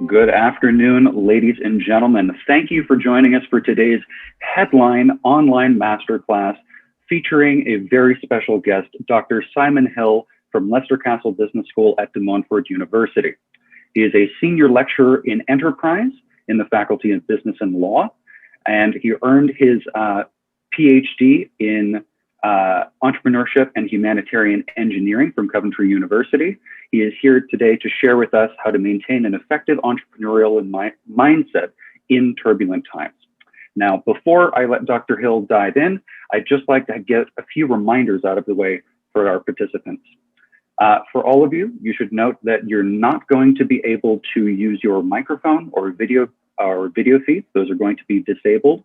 Good afternoon, ladies and gentlemen. Thank you for joining us for today's headline online masterclass featuring a very special guest, Dr. Simon Hill from Leicester Castle Business School at De Montfort University. He is a senior lecturer in enterprise in the Faculty of Business and Law, and he earned his PhD in entrepreneurship and humanitarian engineering from Coventry University. He is here today to share with us how to maintain an effective entrepreneurial mindset in turbulent times. Now, before I let Dr. Hill dive in, I'd just like to get a few reminders out of the way for our participants. For all of you, you should note that you're not going to be able to use your microphone or video feeds. Those are going to be disabled,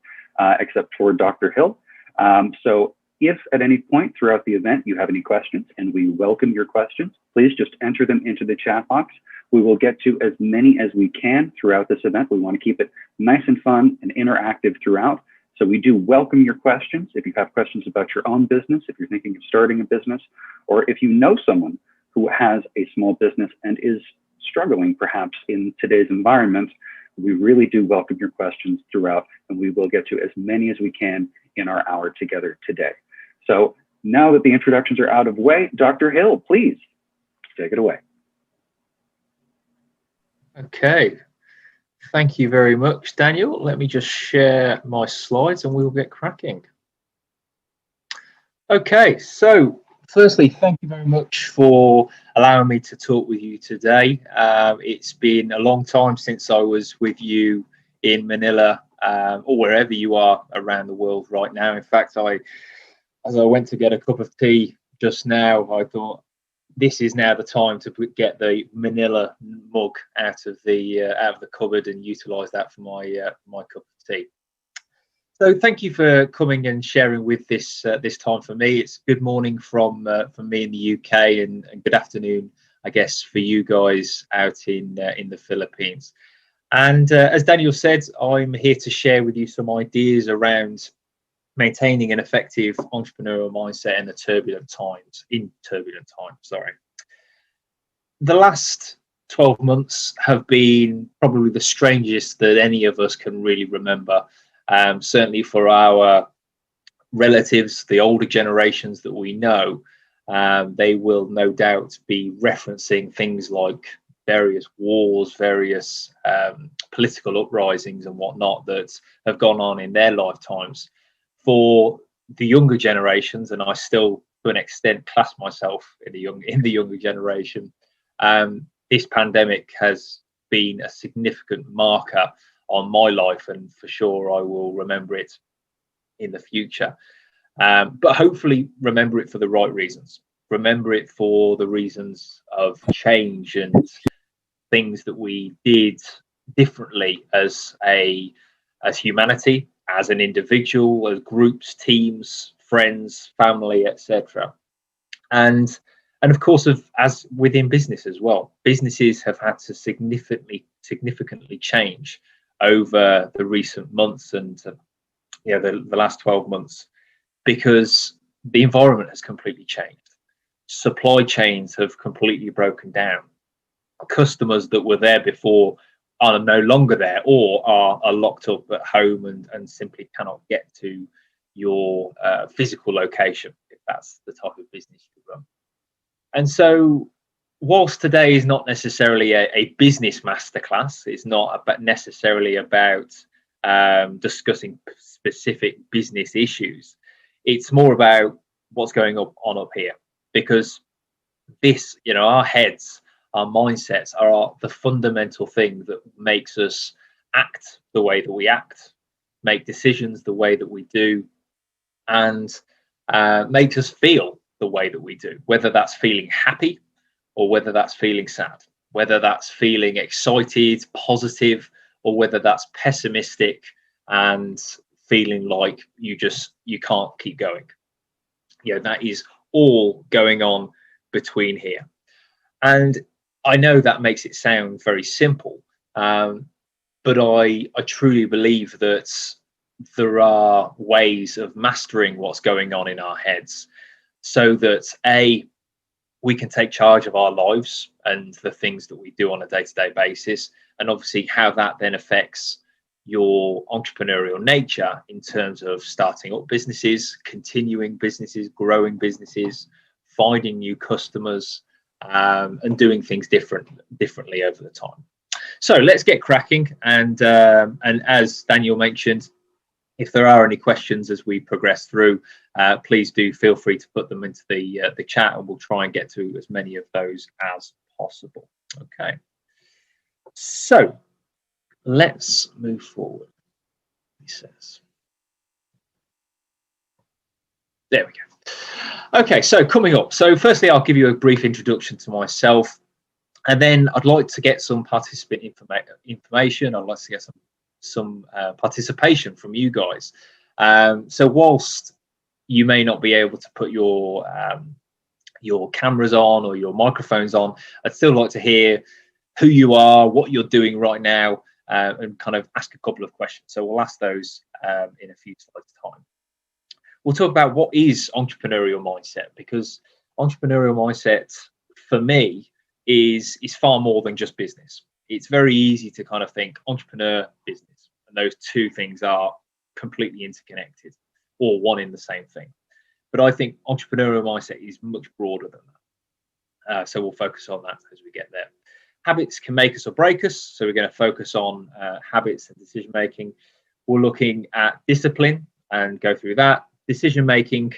except for Dr. Hill. So if at any point throughout the event you have any questions, and we welcome your questions, please just enter them into the chat box. We will get to as many as we can throughout this event. We want to keep it nice and fun and interactive throughout. So we do welcome your questions. If you have questions about your own business, if you're thinking of starting a business, or if you know someone who has a small business and is struggling perhaps in today's environment, we really do welcome your questions throughout, and we will get to as many as we can in our hour together today. So now that the introductions are out of the way, Dr. Hill, please take it away. Okay, thank you very much, Daniel. Let me just share my slides and we'll get cracking. Okay, so firstly, thank you very much for allowing me to talk with you today. It's been a long time since I was with you in Manila or wherever you are around the world right now. In fact, as I went to get a cup of tea just now, I thought this is now the time to get the Manila mug out of the cupboard and utilize that for my cup of tea. So thank you for coming and sharing with this time for me. It's good morning from me in the UK and good afternoon, I guess, for you guys out in the Philippines. And as Daniel said, I'm here to share with you some ideas around maintaining an effective entrepreneurial mindset in turbulent times. The last 12 months have been probably the strangest that any of us can really remember. Certainly for our relatives, the older generations that we know, they will no doubt be referencing things like various wars, various political uprisings and whatnot that have gone on in their lifetimes. For the younger generations, and I still to an extent class myself in the younger generation, this pandemic has been a significant marker on my life, and for sure I will remember it in the future. But hopefully remember it for the right reasons. Remember it for the reasons of change and things that we did differently as humanity, as an individual, as groups, teams, friends, family, etc. And of course, as within business as well, businesses have had to significantly change over the recent months and the last 12 months, because the environment has completely changed. Supply chains have completely broken down. Customers that were there before are no longer there, or are locked up at home and simply cannot get to your physical location, if that's the type of business you run. And so whilst today is not necessarily a business masterclass, it's not necessarily about discussing specific business issues, it's more about what's going on up here, because this, our heads, our mindsets are the fundamental thing that makes us act the way that we act, make decisions the way that we do, and makes us feel the way that we do, whether that's feeling happy or whether that's feeling sad, whether that's feeling excited, positive, or whether that's pessimistic and feeling like you can't keep going. That is all going on between here. And I know that makes it sound very simple, but I truly believe that there are ways of mastering what's going on in our heads so that we can take charge of our lives, and the things that we do on a day-to-day basis, and obviously how that then affects your entrepreneurial nature in terms of starting up businesses, continuing businesses, growing businesses, finding new customers, and doing things differently over the time. So let's get cracking. And as Daniel mentioned, if there are any questions as we progress through, please do feel free to put them into the chat, and we'll try and get to as many of those as possible. Okay. So let's move forward. He says, there we go. Okay, so coming up. So firstly, I'll give you a brief introduction to myself, and then I'd like to get some participant information. I'd like to get some participation from you guys. So whilst you may not be able to put your cameras on or your microphones on, I'd still like to hear who you are, what you're doing right now, and kind of ask a couple of questions. So we'll ask those in a few slides' time. We'll talk about what is entrepreneurial mindset, because entrepreneurial mindset for me is far more than just business. It's very easy to kind of think entrepreneur, business, and those two things are completely interconnected or one in the same thing. But I think entrepreneurial mindset is much broader than that. So we'll focus on that as we get there. Habits can make us or break us. So we're going to focus on habits and decision making. We're looking at discipline and go through that. Decision making,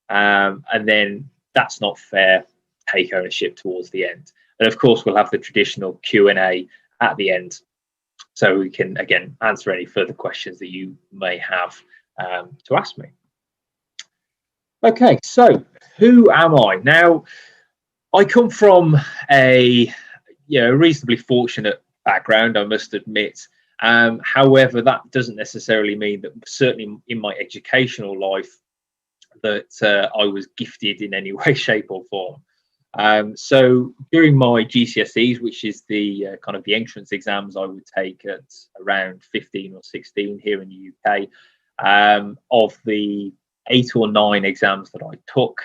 and then that's not fair, take ownership towards the end. And of course, we'll have the traditional Q&A at the end, so we can again answer any further questions that you may have to ask me. Okay, so who am I? Now, I come from a reasonably fortunate background, I must admit. However, that doesn't necessarily mean that, certainly in my educational life, that I was gifted in any way, shape or form. So during my GCSEs, which is the kind of the entrance exams I would take at around 15 or 16 here in the UK, of the 8 or 9 exams that I took,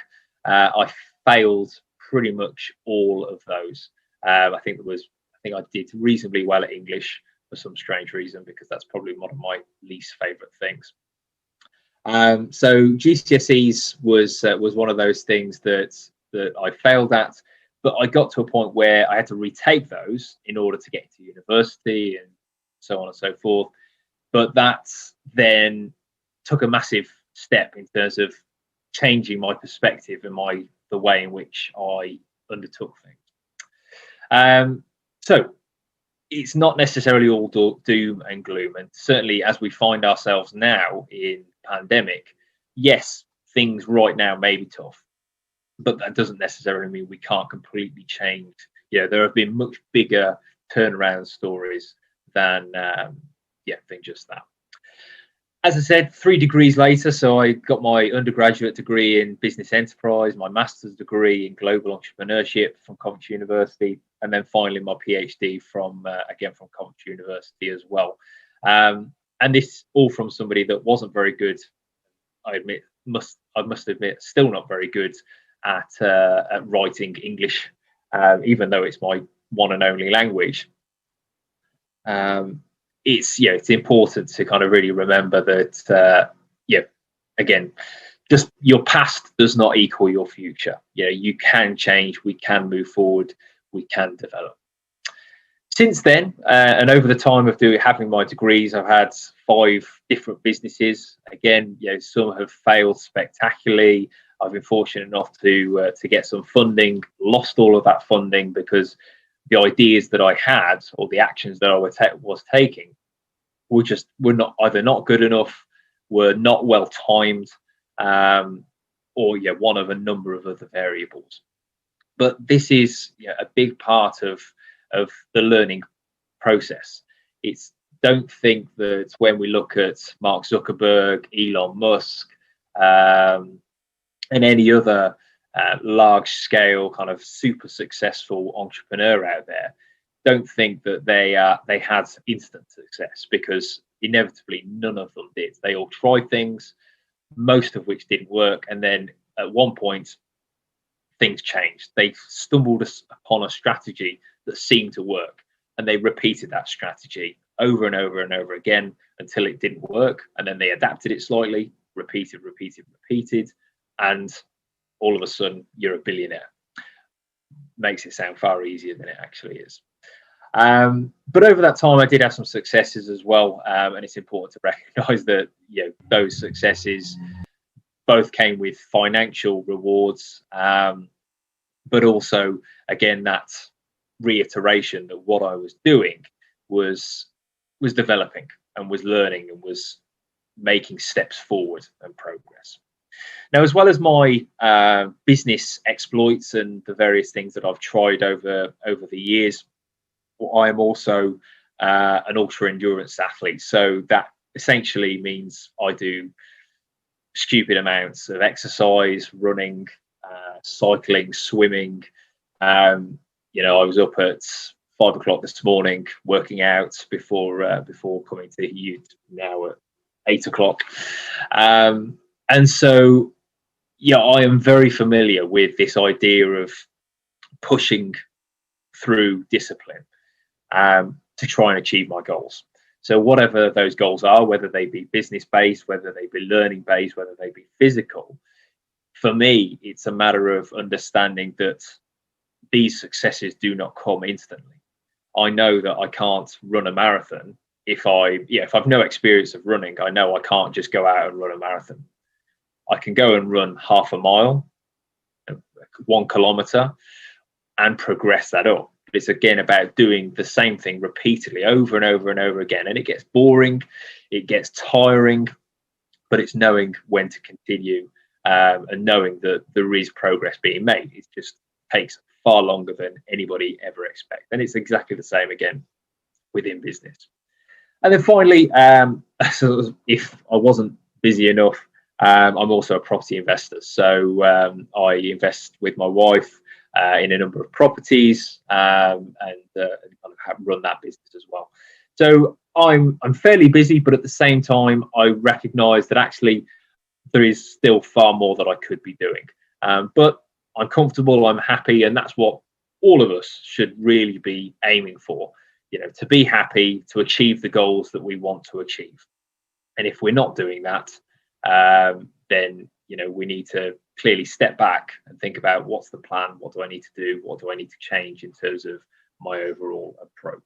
I failed pretty much all of those. I think I did reasonably well at English for some strange reason, because that's probably one of my least favorite things. So GCSEs was one of those things that I failed at, but I got to a point where I had to retake those in order to get to university and so on and so forth. But that then took a massive step in terms of changing my perspective and the way in which I undertook things. So it's not necessarily all doom and gloom, and certainly as we find ourselves now in pandemic, yes, things right now may be tough, but that doesn't necessarily mean we can't completely change. There have been much bigger turnaround stories than just that. As I said, 3 degrees later, so I got my undergraduate degree in business enterprise, my master's degree in global entrepreneurship from Coventry University, and then finally my PhD from Coventry University as well. And this all from somebody that wasn't very good, I must admit, still not very good at writing English, even though it's my one and only language. It's important to kind of really remember that again, just your past does not equal your future. You can change, we can move forward, we can develop. Since then, and over the time of having my degrees, I've had 5 different businesses. Again, some have failed spectacularly. I've been fortunate enough to get some funding, lost all of that funding because the ideas that I had or the actions that I was taking were not either not good enough, were not well timed, or one of a number of other variables. But this is a big part of the learning process. Don't think that when we look at Mark Zuckerberg, Elon Musk, and any other large scale kind of super successful entrepreneur out there, don't think that they had instant success, because inevitably none of them did. They all tried things, most of which didn't work, and then at one point things changed. They stumbled upon a strategy that seemed to work, and they repeated that strategy over and over and over again until it didn't work, and then they adapted it slightly, repeated, and all of a sudden you're a billionaire. Makes it sound far easier than it actually is. But over that time, I did have some successes as well, and it's important to recognise that those successes both came with financial rewards, but also, again, that reiteration that what I was doing was developing and was learning and was making steps forward and progress. Now, as well as my business exploits and the various things that I've tried over the years, I am also an ultra endurance athlete. So that essentially means I do stupid amounts of exercise, running, cycling, swimming. I was up at 5 o'clock this morning working out before coming to you now at 8 o'clock. And so, I am very familiar with this idea of pushing through discipline to try and achieve my goals. So whatever those goals are, whether they be business-based, whether they be learning-based, whether they be physical, for me, it's a matter of understanding that these successes do not come instantly. I know that I can't run a marathon if I've no experience of running. I know I can't just go out and run a marathon. I can go and run half a mile, 1 kilometer, and progress that up. But it's again about doing the same thing repeatedly over and over and over again. And it gets boring, it gets tiring, but it's knowing when to continue and knowing that there is progress being made. It just takes far longer than anybody ever expects. And it's exactly the same again within business. And then finally, so if I wasn't busy enough, I'm also a property investor. So I invest with my wife in a number of properties and kind of run that business as well. So I'm fairly busy, but at the same time, I recognise that actually there is still far more that I could be doing. But I'm comfortable, I'm happy, and that's what all of us should really be aiming for. To be happy, to achieve the goals that we want to achieve. And if we're not doing that, then we need to clearly step back and think about what's the plan, what do I need to do, what do I need to change in terms of my overall approach.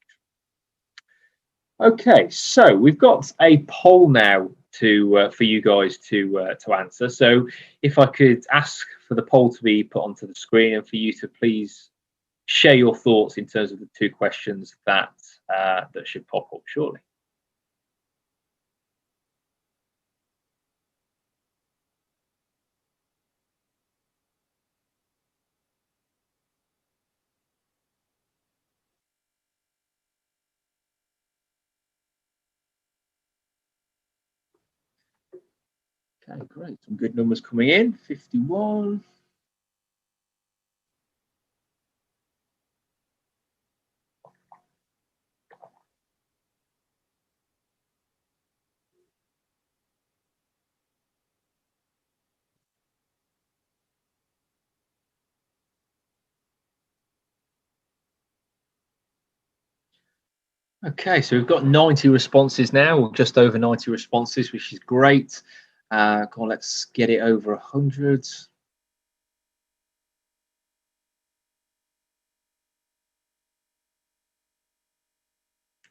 Okay, so we've got a poll now for you guys to answer. So if I could ask for the poll to be put onto the screen and for you to please share your thoughts in terms of the 2 questions that should pop up shortly. Okay, great. Some good numbers coming in. 51. Okay, so we've got 90 responses now, or just over 90 responses, which is great. Come on, let's get it over 100.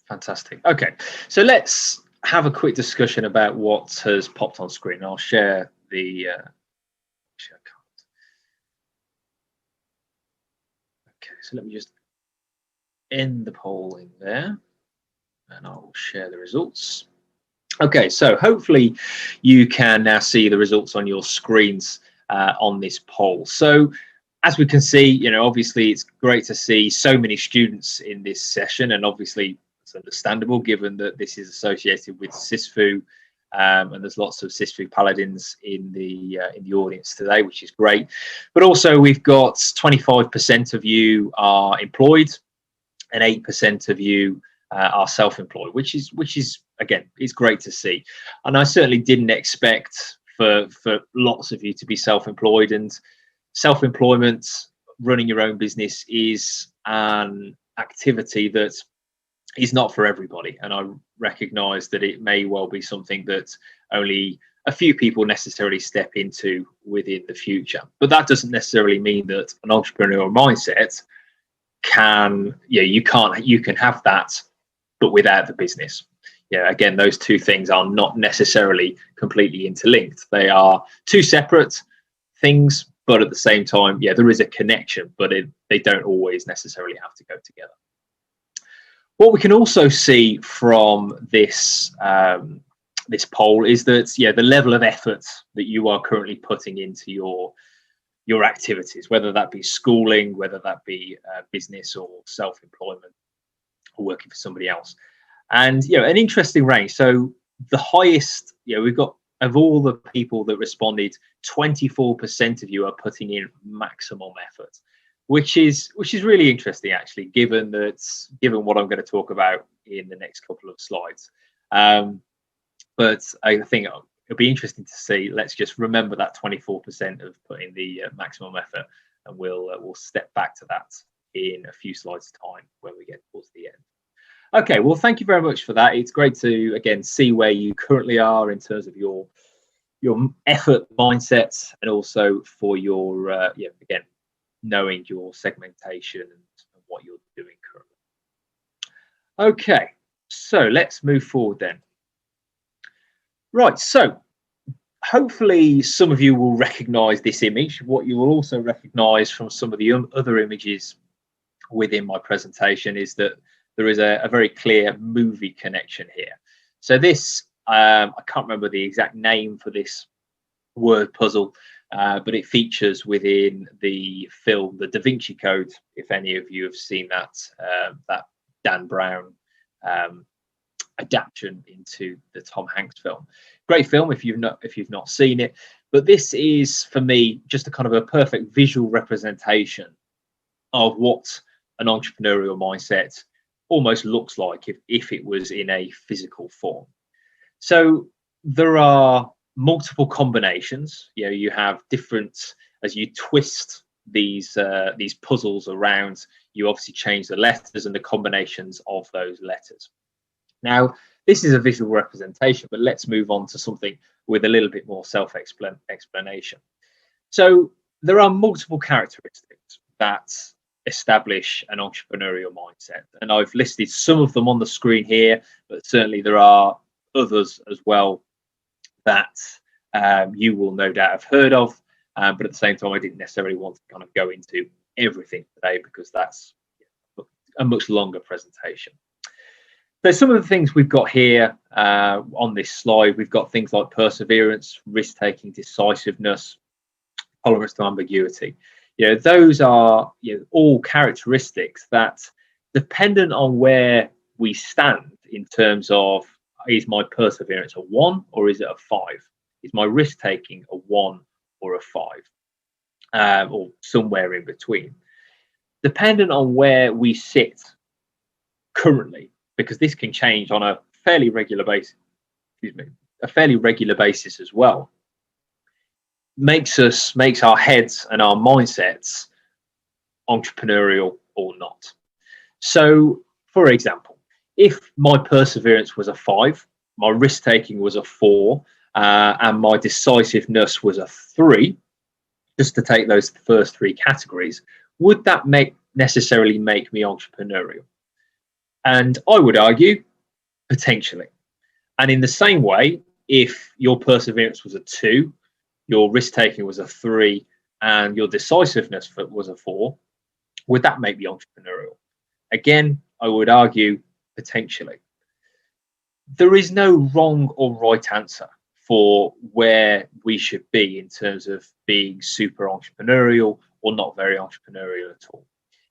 Fantastic. Okay, so let's have a quick discussion about what has popped on screen. I'll share the share card. Okay, so let me just end the poll in there, and I'll share the results. Okay, so hopefully you can now see the results on your screens on this poll. So as we can see, obviously it's great to see so many students in this session, and obviously it's understandable given that this is associated with SISFU, and there's lots of SISFU paladins in the audience today, which is great. But also we've got 25% of you are employed, and 8% of you are self-employed, which is again, it's great to see. And I certainly didn't expect for lots of you to be self-employed, and self-employment, running your own business is an activity that is not for everybody. And I recognize that it may well be something that only a few people necessarily step into within the future. But that doesn't necessarily mean that an entrepreneurial mindset you can have that, but without the business. Again, those two things are not necessarily completely interlinked. They are two separate things, but at the same time, there is a connection, but they don't always necessarily have to go together. What we can also see from this this poll is that the level of effort that you are currently putting into your activities, whether that be schooling, whether that be business or self-employment or working for somebody else. And an interesting range. So the highest, we've got, of all the people that responded, 24% of you are putting in maximum effort, which is really interesting, actually, given what I'm going to talk about in the next couple of slides. But I think it'll be interesting to see. Let's just remember that 24% of putting the maximum effort, and we'll step back to that in a few slides' time when we get towards the end. Okay, well, thank you very much for that. It's great to, again, see where you currently are in terms of your effort mindset, and also for your, again, knowing your segmentation and what you're doing currently. Okay, so let's move forward then. Right, so hopefully some of you will recognize this image. What you will also recognize from some of the other images within my presentation is that there is a very clear movie connection here. So this, I can't remember the exact name for this word puzzle, but it features within the film, the Da Vinci Code, if any of you have seen that Dan Brown adaptation into the Tom Hanks film. Great film if you've not seen it. But this is, for me, just a kind of a perfect visual representation of what an entrepreneurial mindset almost looks like if it was in a physical form. So there are multiple combinations. You have different, as you twist these puzzles around, you obviously change the letters and the combinations of those letters. Now, this is a visual representation, but let's move on to something with a little bit more self-explanation. So there are multiple characteristics that establish an entrepreneurial mindset, and I've listed some of them on the screen here, but certainly there are others as well that you will no doubt have heard of, but at the same time I didn't necessarily want to kind of go into everything today because that's a much longer presentation. So some of the things we've got here on this slide, we've got things like perseverance, risk-taking, decisiveness, tolerance to ambiguity. Those are all characteristics that, dependent on where we stand in terms of, is my perseverance a 1 or is it a 5? Is my risk-taking a 1 or a 5? Or somewhere in between. Dependent on where we sit currently, because this can change on a fairly regular basis, as well, makes our heads and our mindsets entrepreneurial or not. So, for example, if my perseverance was a 5, my risk-taking was a 4, and my decisiveness was a 3, just to take those first 3 categories, would that necessarily make me entrepreneurial? And I would argue, potentially. And in the same way, if your perseverance was a 2, your risk-taking was a 3, and your decisiveness was a 4, would that make me entrepreneurial? Again, I would argue, potentially. There is no wrong or right answer for where we should be in terms of being super entrepreneurial or not very entrepreneurial at all.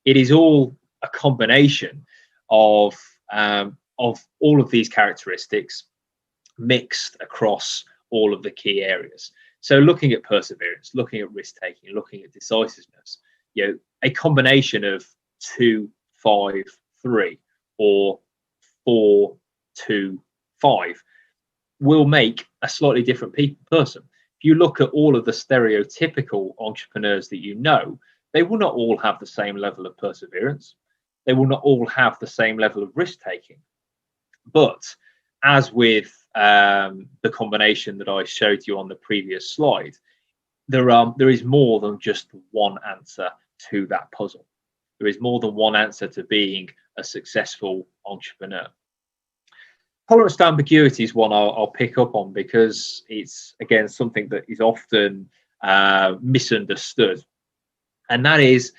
It is all a combination of all of these characteristics mixed across all of the key areas. So looking at perseverance, looking at risk-taking, looking at decisiveness, a combination of 2, 5, 3 or 4, 2, 5 will make a slightly different person. if you look at all of the stereotypical entrepreneurs that you know, they will not all have the same level of perseverance. They will not all have the same level of risk taking. But as with the combination that I showed you on the previous slide, there is more than just one answer to that puzzle. There is more than one answer to being a successful entrepreneur. Tolerance to ambiguity is one I'll pick up on, because it's, again, something that is often misunderstood. And that is,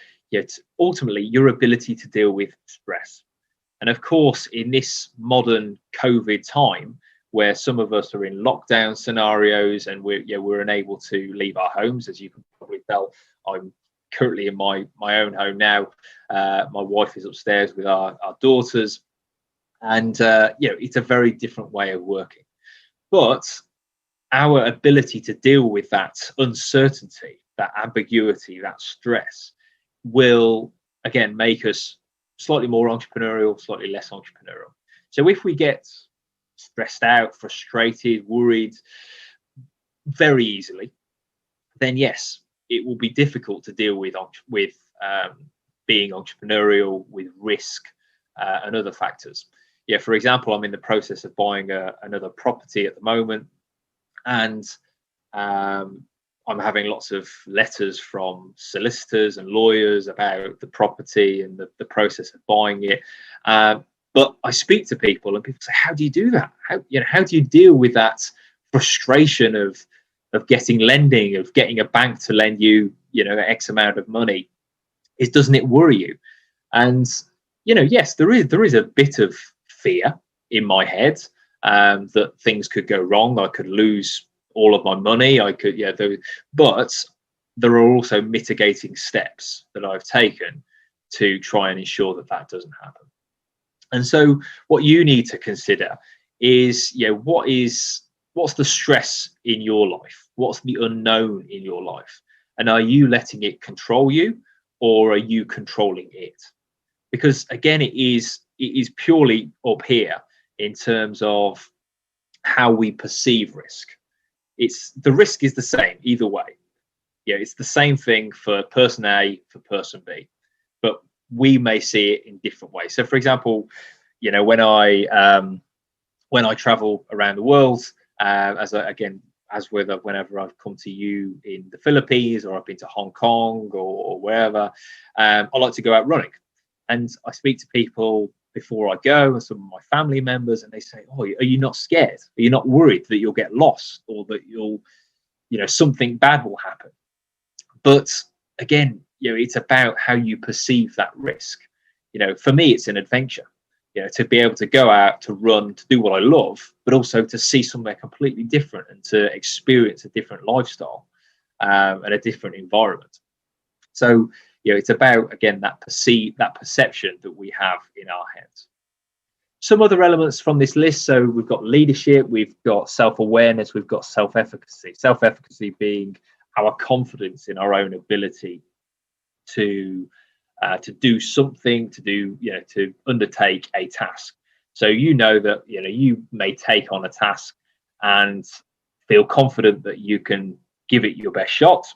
ultimately, your ability to deal with stress. And of course, in this modern COVID time, where some of us are in lockdown scenarios and we're unable to leave our homes, as you can probably tell, I'm currently in my own home now. My wife is upstairs with our daughters. And it's a very different way of working. But our ability to deal with that uncertainty, that ambiguity, that stress will, again, make us slightly more entrepreneurial, slightly less entrepreneurial. So if we get stressed out, frustrated, worried very easily, then yes, it will be difficult to deal with being entrepreneurial, with risk and other factors. For example, I'm in the process of buying another property at the moment, and I'm having lots of letters from solicitors and lawyers about the property and the process of buying it. But I speak to people, and people say, "How do you do that? How do you deal with that frustration of getting lending, of getting a bank to lend you, X amount of money? Doesn't it worry you?" And yes, there is a bit of fear in my head that things could go wrong. I could lose all of my money. But there are also mitigating steps that I've taken to try and ensure that doesn't happen. And so what you need to consider is, what's the stress in your life? What's the unknown in your life? And are you letting it control you, or are you controlling it? Because again, it is purely up here in terms of how we perceive risk. The risk is the same either way. It's the same thing for person A, for person B, but we may see it in different ways. So, for example, when I travel around the world, whenever I've come to you in the Philippines, or I've been to Hong Kong or wherever, I like to go out running, and I speak to people before I go, and some of my family members, and they say, "Oh, are you not scared? Are you not worried that you'll get lost, or that something bad will happen?" But again, it's about how you perceive that risk. For me, it's an adventure. To be able to go out, to run, to do what I love, but also to see somewhere completely different and to experience a different lifestyle and a different environment. So, it's about, again, that perception that we have in our heads. Some other elements from this list. So we've got leadership, we've got self-awareness, we've got self-efficacy. Self-efficacy being our confidence in our own ability to do something, to undertake a task. So that you may take on a task and feel confident that you can give it your best shot,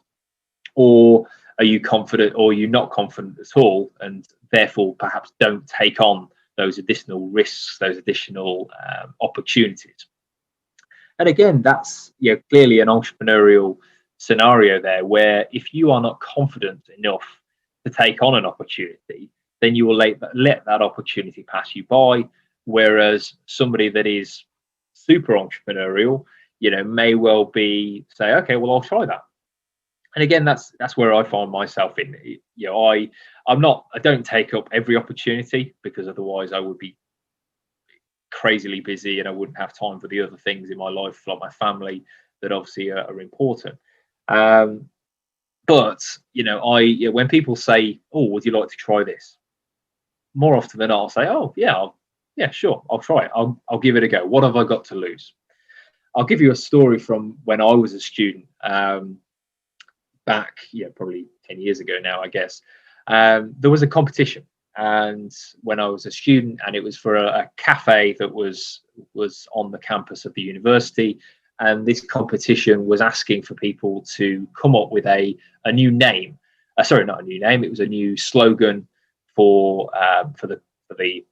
or are you confident, or are you not confident at all, and therefore perhaps don't take on those additional risks, those additional opportunities. And again, that's clearly an entrepreneurial scenario there, where if you are not confident enough to take on an opportunity, then you will let that opportunity pass you by. Whereas somebody that is super entrepreneurial, may well say, "Okay, well, I'll try that." And again, that's where I find myself in. I don't take up every opportunity, because otherwise I would be crazily busy and I wouldn't have time for the other things in my life, like my family, that obviously are important. But when people say, "Oh, would you like to try this?" more often than not, I'll say, "Oh, yeah, sure, I'll try it. I'll give it a go. What have I got to lose?" I'll give you a story from when I was a student. Back, probably 10 years ago now, I guess. There was a competition, and when I was a student, and it was for a cafe that was on the campus of the university, and this competition was asking for people to come up with a new name. Sorry, not a new name. It was a new slogan for the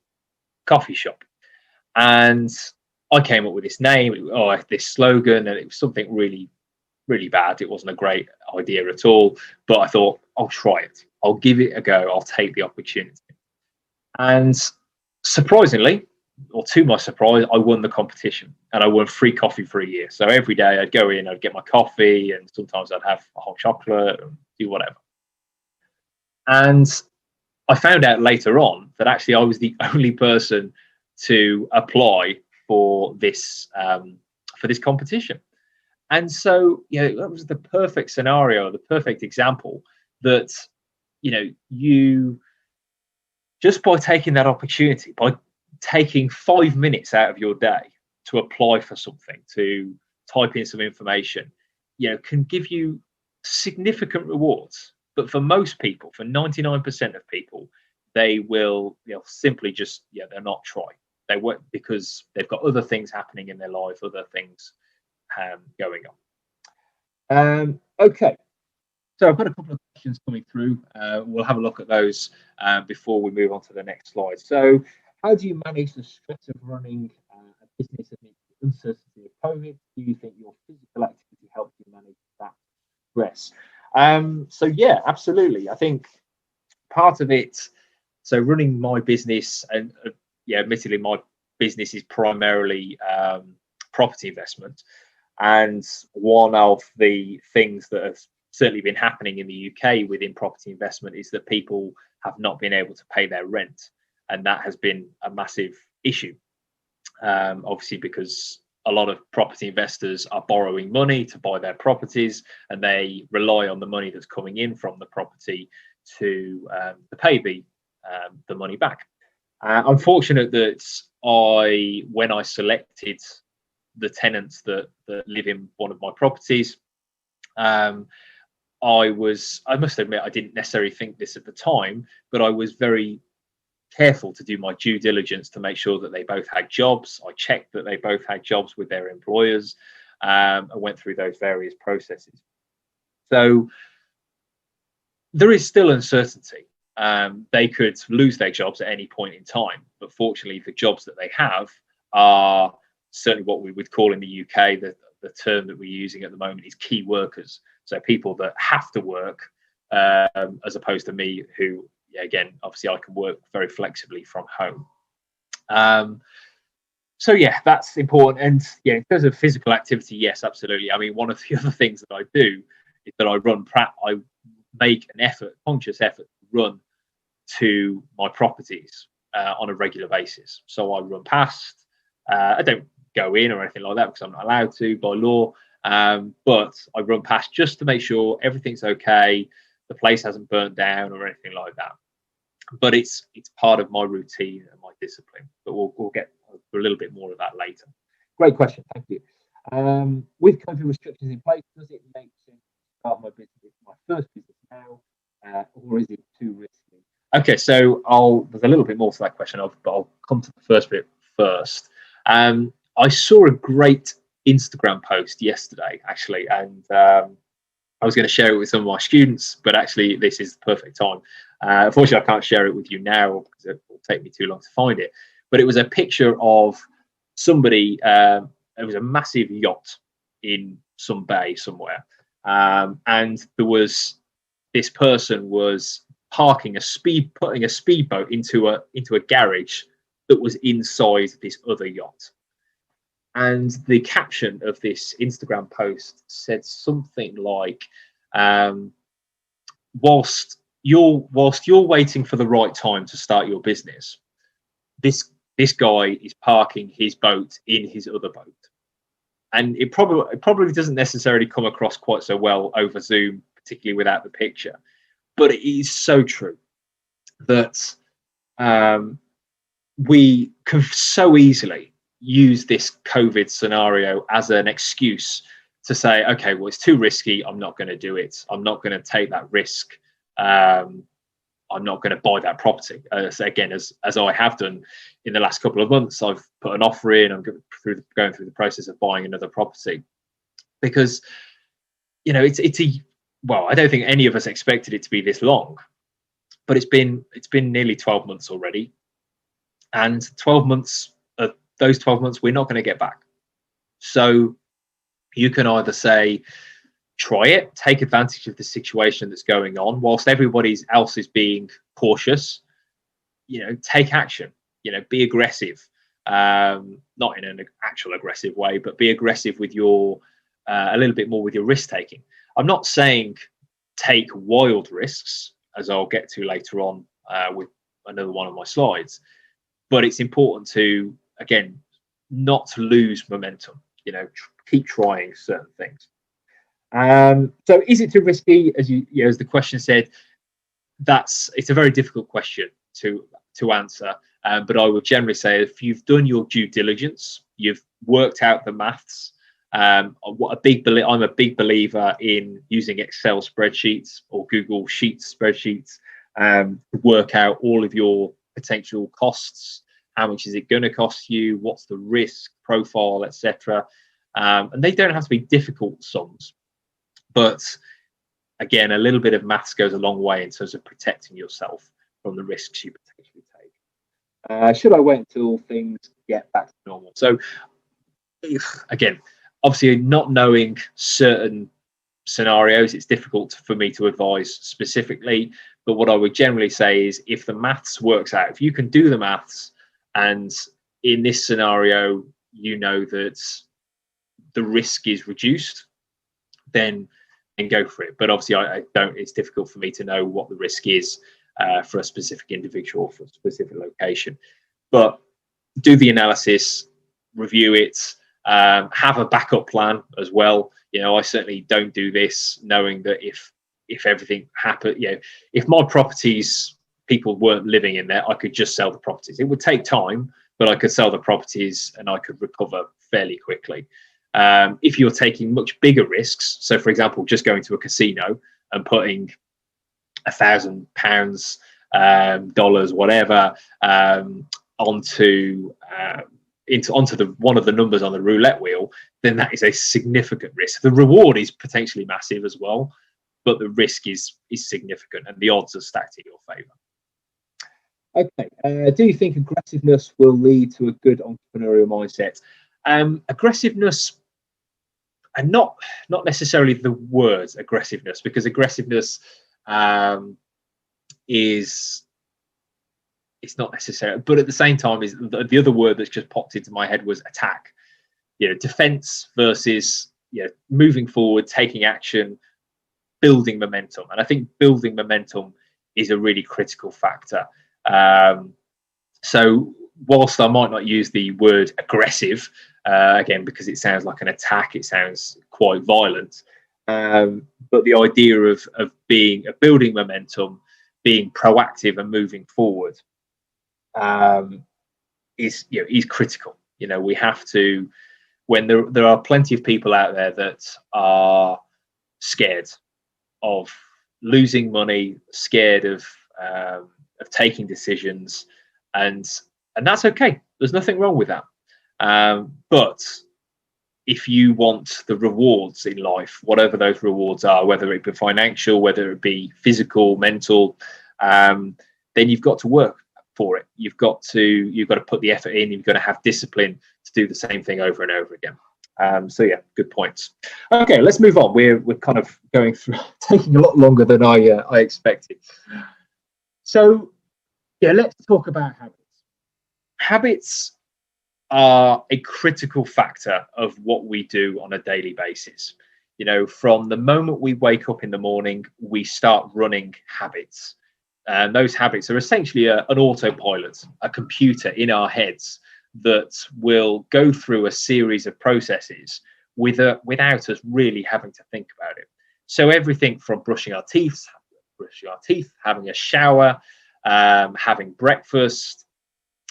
coffee shop. And I came up with this name, this slogan, and it was something really, really bad. It wasn't a great idea at all. But I thought, I'll try it. I'll give it a go. I'll take the opportunity. And surprisingly, or to my surprise, I won the competition, and I won free coffee for a year. So every day I'd go in, I'd get my coffee, and sometimes I'd have a hot chocolate and do whatever. And I found out later on that actually I was the only person to apply for this competition. And so, that was the perfect scenario, the perfect example that, you just by taking that opportunity, by taking 5 minutes out of your day to apply for something, to type in some information, can give you significant rewards. But for most people, for 99% of people, they will simply just, they're not try. They work because they've got other things happening in their life, other things going on. Okay. So I've got a couple of questions coming through. We'll have a look at those before we move on to the next slide. So how do you manage the stress of running a business amidst the uncertainty of COVID? Do you think your physical activity helps you manage that stress? So yeah, absolutely. I think part of it, so running my business, and admittedly my business is primarily property investment, and one of the things that have certainly been happening in the UK within property investment is that people have not been able to pay their rent, and that has been a massive issue, obviously because a lot of property investors are borrowing money to buy their properties, and they rely on the money that's coming in from the property to pay the money back. I'm fortunate that when I selected the tenants that live in one of my properties, I must admit, I didn't necessarily think this at the time, but I was very careful to do my due diligence to make sure that they both had jobs. I checked that they both had jobs with their employers, and went through those various processes. So there is still uncertainty. They could lose their jobs at any point in time, but fortunately the jobs that they have are certainly what we would call in the UK, the term that we're using at the moment is key workers. So people that have to work, as opposed to me, who, again, obviously I can work very flexibly from home. So yeah, that's important. And in terms of physical activity, yes, absolutely. I mean, one of the other things that I do is that I make an conscious effort to run to my properties on a regular basis. So I run past. I don't go in or anything like that because I'm not allowed to by law. But I run past just to make sure everything's okay, the place hasn't burnt down or anything like that. But it's part of my routine and my discipline. But we'll get a little bit more of that later. Great question, thank you. With COVID restrictions in place, does it make sense to start my business, my first business now, or is it too risky? Okay, so there's a little bit more to that question, but I'll come to the first bit first. I saw a great Instagram post yesterday, actually, and I was going to share it with some of my students, but actually this is the perfect time. Unfortunately, I can't share it with you now because it will take me too long to find it. But it was a picture of somebody, it was a massive yacht in some bay somewhere. And this person was putting a speedboat into a garage that was inside this other yacht. And the caption of this Instagram post said something like, whilst you're waiting for the right time to start your business, this guy is parking his boat in his other boat. And it probably doesn't necessarily come across quite so well over Zoom, particularly without the picture. But it is so true that we can so easily use this COVID scenario as an excuse to say, okay, well, it's too risky. I'm not going to do it. I'm not going to take that risk. I'm not going to buy that property. Again, as I have done in the last couple of months, I've put an offer in. I'm going through the process of buying another property. because, it's a, well, I don't think any of us expected it to be this long, but it's been nearly 12 months already. And 12 months, those 12 months, we're not going to get back. So you can either say, try it, take advantage of the situation that's going on, whilst everybody else is being cautious, take action, be aggressive, not in an actual aggressive way, but be aggressive with your, a little bit more with your risk taking. I'm not saying take wild risks, as I'll get to later on with another one of my slides, but it's important to, again, not to lose momentum, keep trying certain things. So is it too risky? As as the question said, it's a very difficult question to answer. But I would generally say, if you've done your due diligence, you've worked out the maths. I'm a big believer in using Excel spreadsheets or Google Sheets spreadsheets to work out all of your potential costs. How much is it going to cost you? What's the risk profile, etc. And they don't have to be difficult sums, but again, a little bit of maths goes a long way in terms of protecting yourself from the risks you potentially take. Should I wait until things get back to normal? So, again, obviously, not knowing certain scenarios, it's difficult for me to advise specifically. But what I would generally say is, if the maths works out, if you can do the maths, and in this scenario, that the risk is reduced, then go for it. But obviously, I don't. It's difficult for me to know what the risk is for a specific individual, for a specific location. But do the analysis, review it, have a backup plan as well. I certainly don't do this knowing that if everything happened, if my properties, people weren't living in there, I could just sell the properties. It would take time, but I could sell the properties and I could recover fairly quickly. If you're taking much bigger risks, so for example, just going to a casino and putting £1,000, dollars, whatever, onto the one of the numbers on the roulette wheel, then that is a significant risk. The reward is potentially massive as well, but the risk is significant, and the odds are stacked in your favour. Okay. Do you think aggressiveness will lead to a good entrepreneurial mindset? Aggressiveness, and not necessarily the words aggressiveness, because aggressiveness it's not necessary, but at the same time, is the other word that's just popped into my head was attack. Defense versus moving forward, taking action, building momentum. And I think building momentum is a really critical factor. So whilst I might not use the word aggressive, again, because it sounds like an attack, it sounds quite violent. But the idea of building momentum, being proactive and moving forward is critical. We have to, when there are plenty of people out there that are scared of losing money, scared of taking decisions, and that's okay. There's nothing wrong with that. But if you want the rewards in life, whatever those rewards are, whether it be financial, whether it be physical, mental, then you've got to work for it. You've got to put the effort in. You've got to have discipline to do the same thing over and over again. So yeah, good points. Okay, let's move on. We're kind of going through, taking a lot longer than I expected. So yeah, let's talk about habits. Habits are a critical factor of what we do on a daily basis. From the moment we wake up in the morning, we start running habits. And those habits are essentially an autopilot, a computer in our heads that will go through a series of processes without us really having to think about it. So everything from brushing our teeth, having a shower, having breakfast,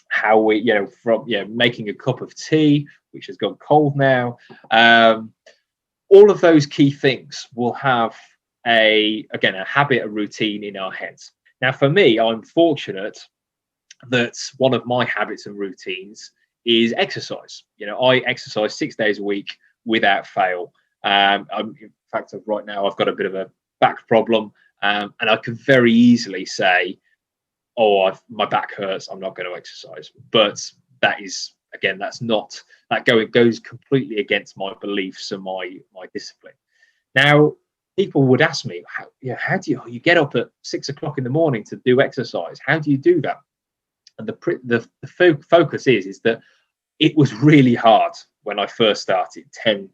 how we, making a cup of tea, which has gone cold now. All of those key things will have a habit, a routine in our heads. Now, for me, I'm fortunate that one of my habits and routines is exercise. I exercise 6 days a week without fail. In fact, right now I've got a bit of a back problem, and I can very easily say, oh, my back hurts, I'm not going to exercise. But that is, again, goes completely against my beliefs and my discipline. Now, people would ask me, how do you get up at 6 o'clock in the morning to do exercise? How do you do that? And the focus is that it was really hard when I first started 10,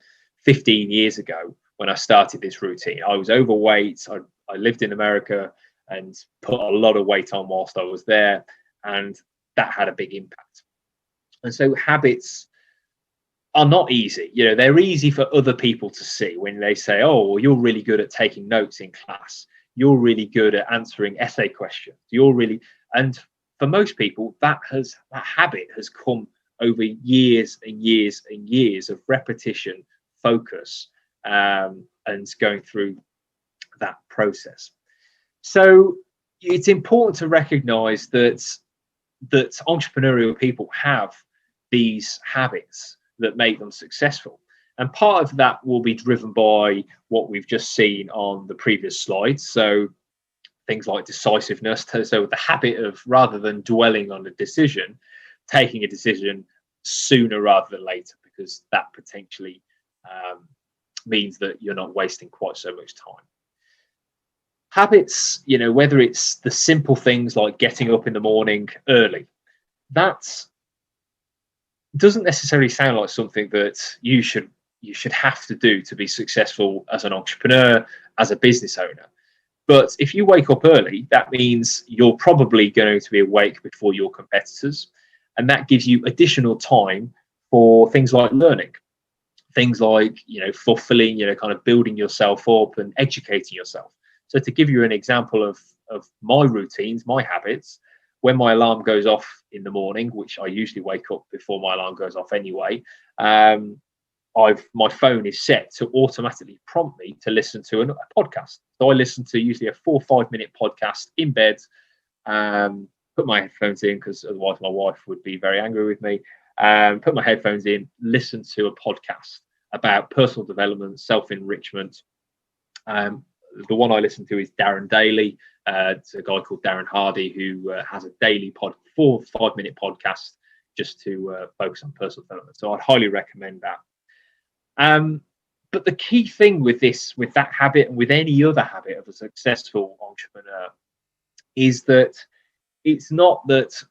15 years ago when I started this routine. I was overweight. I lived in America and put a lot of weight on whilst I was there, and that had a big impact. And so habits are not easy. They're easy for other people to see when they say, oh, well, you're really good at taking notes in class. You're really good at answering essay questions. And for most people, that habit has come over years and years and years of repetition, focus, and going through that process. So it's important to recognize that entrepreneurial people have these habits that make them successful. And part of that will be driven by what we've just seen on the previous slides. So things like decisiveness. So the habit of, rather than dwelling on a decision, taking a decision sooner rather than later, because that potentially means that you're not wasting quite so much time. Habits, whether it's the simple things like getting up in the morning early, that doesn't necessarily sound like something that you should have to do to be successful as an entrepreneur, as a business owner. But if you wake up early, that means you're probably going to be awake before your competitors. And that gives you additional time for things like learning, things like, fulfilling, kind of building yourself up and educating yourself. So to give you an example of my routines, my habits, when my alarm goes off in the morning, which I usually wake up before my alarm goes off anyway, my phone is set to automatically prompt me to listen to a podcast. So I listen to usually a 4 or 5 minute podcast in bed, put my headphones in, because otherwise my wife would be very angry with me. Put my headphones in, listen to a podcast about personal development, self-enrichment. The one I listen to is Darren Daly. It's a guy called Darren Hardy who has a daily 4 or 5 minute podcast just to focus on personal development. So I'd highly recommend that. But the key thing with that habit and with any other habit of a successful entrepreneur is that it's not that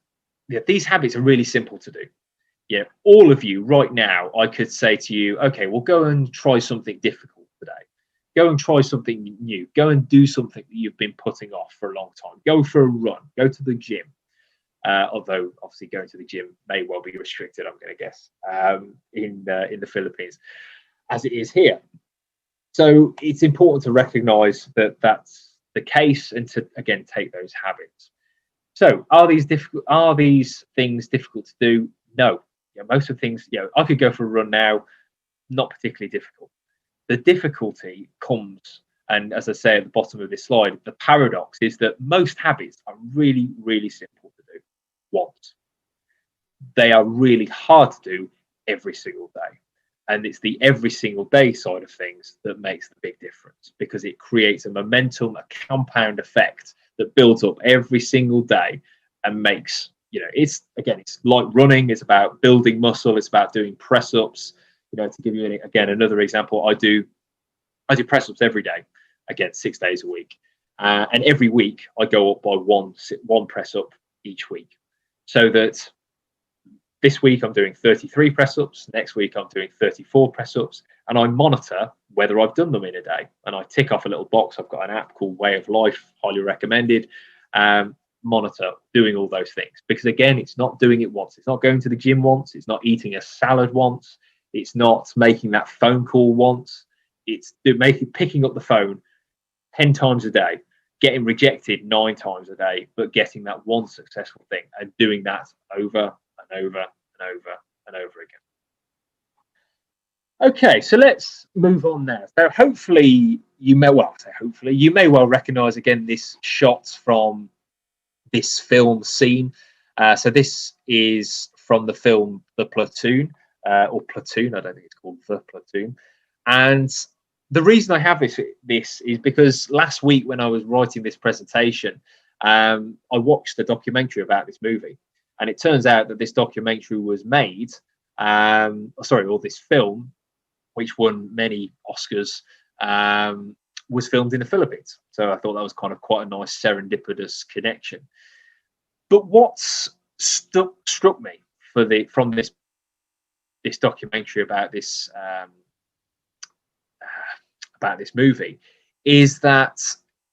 these habits are really simple to do. All of you right now, I could say to you, okay, well, go and try something difficult today. Go and try something new. Go and do something that you've been putting off for a long time. Go for a run. Go to the gym. Although obviously going to the gym may well be restricted, I'm going to guess, in the Philippines, as it is here. So it's important to recognise that that's the case, and to again take those habits. So are these things difficult to do? No. Most of the things, I could go for a run now, not particularly difficult. The difficulty comes, and as I say at the bottom of this slide, the paradox is that most habits are really, really simple to do once. They are really hard to do every single day. And it's the every single day side of things that makes the big difference, because it creates a momentum, a compound effect that builds up every single day and makes, it's like running. It's about building muscle. It's about doing press ups. To give you another example, I do press ups every day, again 6 days a week, and every week I go up by one press up each week, so that this week I'm doing 33 press ups, next week I'm doing 34 press ups, and I monitor whether I've done them in a day, and I tick off a little box. I've got an app called Way of Life, highly recommended. Monitor doing all those things, because again, it's not doing it once. It's not going to the gym once. It's not eating a salad once. It's not making that phone call once. It's picking up the phone 10 times a day, getting rejected 9 times a day, but getting that one successful thing and doing that over and over and over and over again. Okay, so let's move on now. So hopefully you may well recognize again this shot from this film scene. So this is from the film The Platoon, or Platoon. I don't think it's called The Platoon. And the reason I have this is because last week when I was writing this presentation, I watched a documentary about this movie, and it turns out that this documentary was made, or this film, which won many Oscars, was filmed in the Philippines. So I thought that was kind of quite a nice serendipitous connection. But what's struck me from this documentary about this movie is that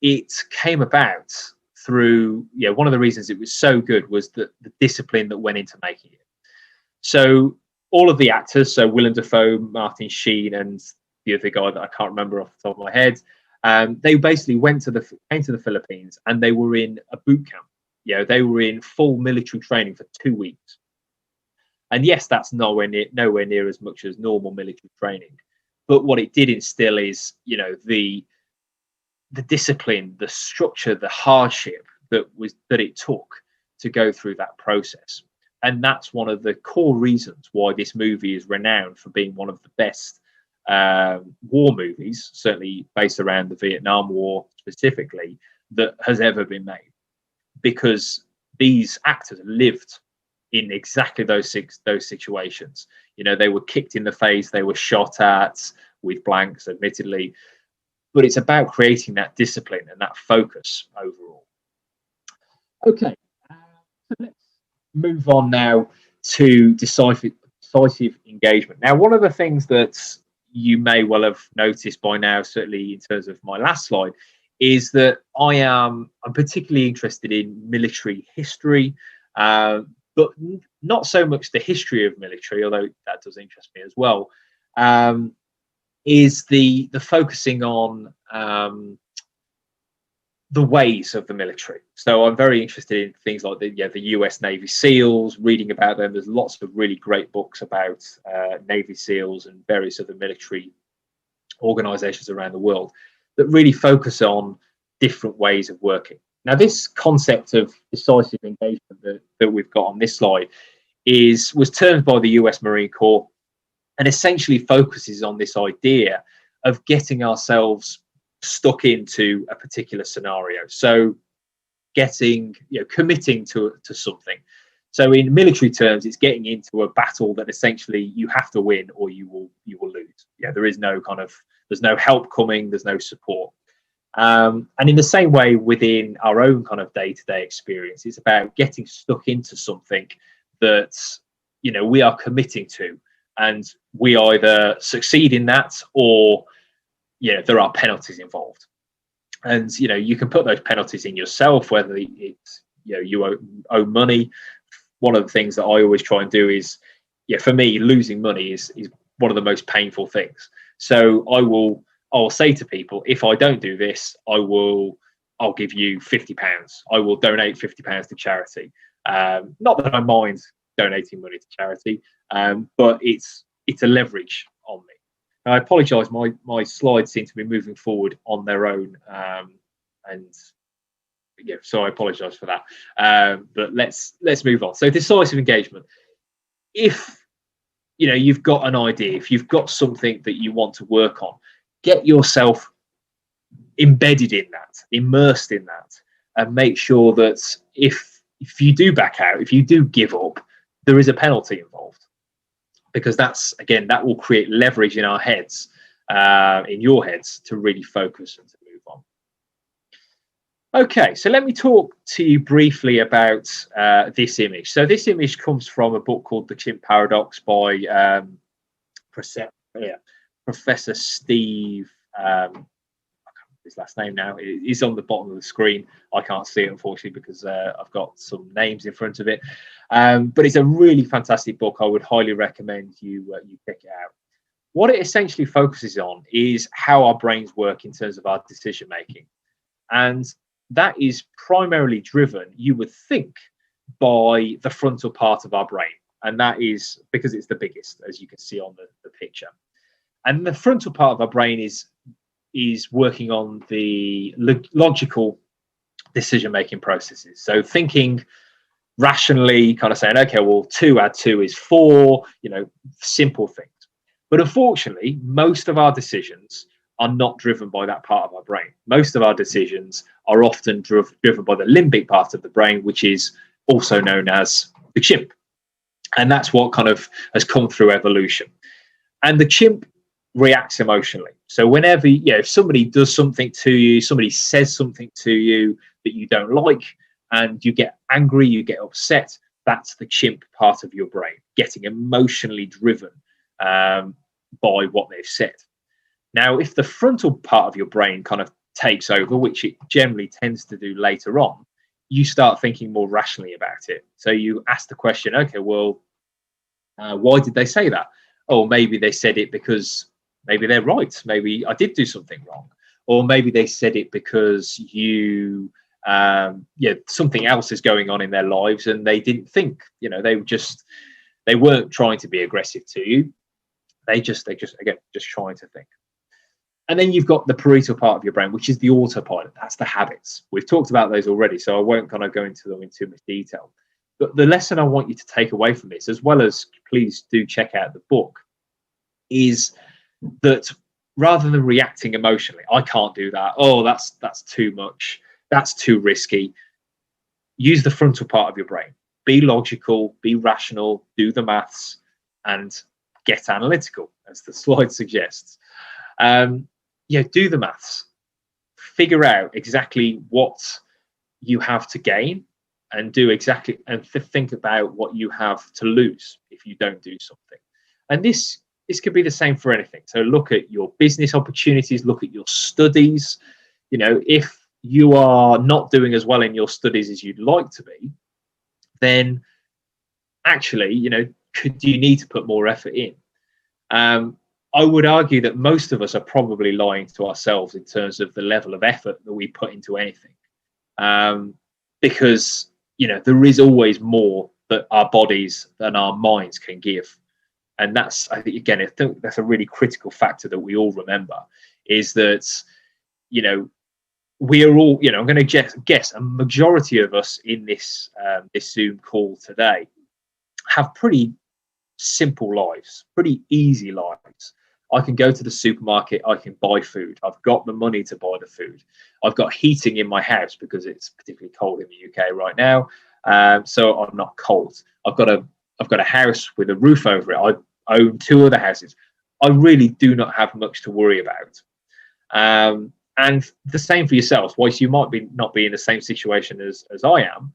it came about through, one of the reasons it was so good was the discipline that went into making it. So all of the actors, so Willem Dafoe, Martin Sheen, and the other guy that I can't remember off the top of my head, they basically came to the Philippines, and they were in a boot camp. They were in full military training for 2 weeks. And yes, that's nowhere near as much as normal military training. But what it did instill is, the discipline, the structure, the hardship that it took to go through that process. And that's one of the core reasons why this movie is renowned for being one of the best war movies, certainly based around the Vietnam War specifically, that has ever been made. Because these actors lived in exactly those situations. They were kicked in the face, they were shot at with blanks, admittedly, but it's about creating that discipline and that focus overall. Okay, so let's move on now to decisive engagement. Now, one of the things that you may well have noticed by now, certainly in terms of my last slide, is that I'm particularly interested in military history, but not so much the history of military, although that does interest me as well. Is the focusing on the ways of the military. So I'm very interested in things like the US Navy SEALs, reading about them. There's lots of really great books about Navy SEALs and various other military organizations around the world that really focus on different ways of working. Now, this concept of decisive engagement that we've got on this slide was termed by the US Marine Corps, and essentially focuses on this idea of getting ourselves stuck into a particular scenario. So committing to something. So in military terms, it's getting into a battle that essentially you have to win or you will lose. There's no help coming, there's no support. And in the same way, within our own kind of day-to-day experience, it's about getting stuck into something that we are committing to, and we either succeed in that or there are penalties involved. And you can put those penalties in yourself, whether it's you owe money. One of the things that I always try and do is, for me, losing money is one of the most painful things. So I'll say to people, if I don't do this, I'll give you £50. I will donate £50 to charity. Not that I mind donating money to charity, but it's a leverage on me. Now, I apologise, my slides seem to be moving forward on their own, so I apologise for that. But let's move on. So decisive engagement. If you've got an idea, if you've got something that you want to work on, get yourself embedded in that, immersed in that, and make sure that if you do back out, if you do give up, there is a penalty involved, because that will create leverage in our heads, in your heads, to really focus and to move on. Okay, so let me talk to you briefly about this image. So this image comes from a book called The Chimp Paradox by Professor Steve, I can't remember his last name now. It's on the bottom of the screen. I can't see it, unfortunately, because I've got some names in front of it. But it's a really fantastic book. I would highly recommend you check it out. What it essentially focuses on is how our brains work in terms of our decision making. And that is primarily driven, you would think, by the frontal part of our brain. And that is because it's the biggest, as you can see on the picture. And the frontal part of our brain is working on the logical decision-making processes. So thinking rationally, kind of saying, okay, well, 2 + 2 is 4, simple things. But unfortunately, most of our decisions are not driven by that part of our brain. Most of our decisions are often driven by the limbic part of the brain, which is also known as the chimp. And that's what kind of has come through evolution. And the chimp reacts emotionally. So whenever, if somebody does something to you, somebody says something to you that you don't like, and you get angry, you get upset, that's the chimp part of your brain getting emotionally driven by what they've said. Now, if the frontal part of your brain kind of takes over, which it generally tends to do later on, you start thinking more rationally about it. So you ask the question, okay, well, why did they say that? Oh, maybe they said it because maybe they're right. Maybe I did do something wrong. Or maybe they said it because something else is going on in their lives and they didn't think, they weren't trying to be aggressive to you. They just trying to think. And then you've got the parietal part of your brain, which is the autopilot. That's the habits. We've talked about those already, so I won't kind of go into them in too much detail. But the lesson I want you to take away from this, as well as please do check out the book, is that rather than reacting emotionally, I can't do that. Oh, that's too much. That's too risky. Use the frontal part of your brain. Be logical, be rational, do the maths, and get analytical, as the slide suggests. Do the maths. Figure out exactly what you have to gain, and think about what you have to lose if you don't do something. And this could be the same for anything. So look at your business opportunities, look at your studies. If you are not doing as well in your studies as you'd like to be, then actually, do you need to put more effort in? I would argue that most of us are probably lying to ourselves in terms of the level of effort that we put into anything. Because, there is always more that our bodies and our minds can give. And that's, I think that's a really critical factor that we all remember, is that, we are all, I'm going to guess a majority of us in this Zoom call today have pretty simple lives, pretty easy lives. I can go to the supermarket, I can buy food. I've got the money to buy the food. I've got heating in my house because it's particularly cold in the UK right now. So I'm not cold. I've got a house with a roof over it. I own 2 other houses. I really do not have much to worry about. And the same for yourselves. Whilst you might not be in the same situation as I am,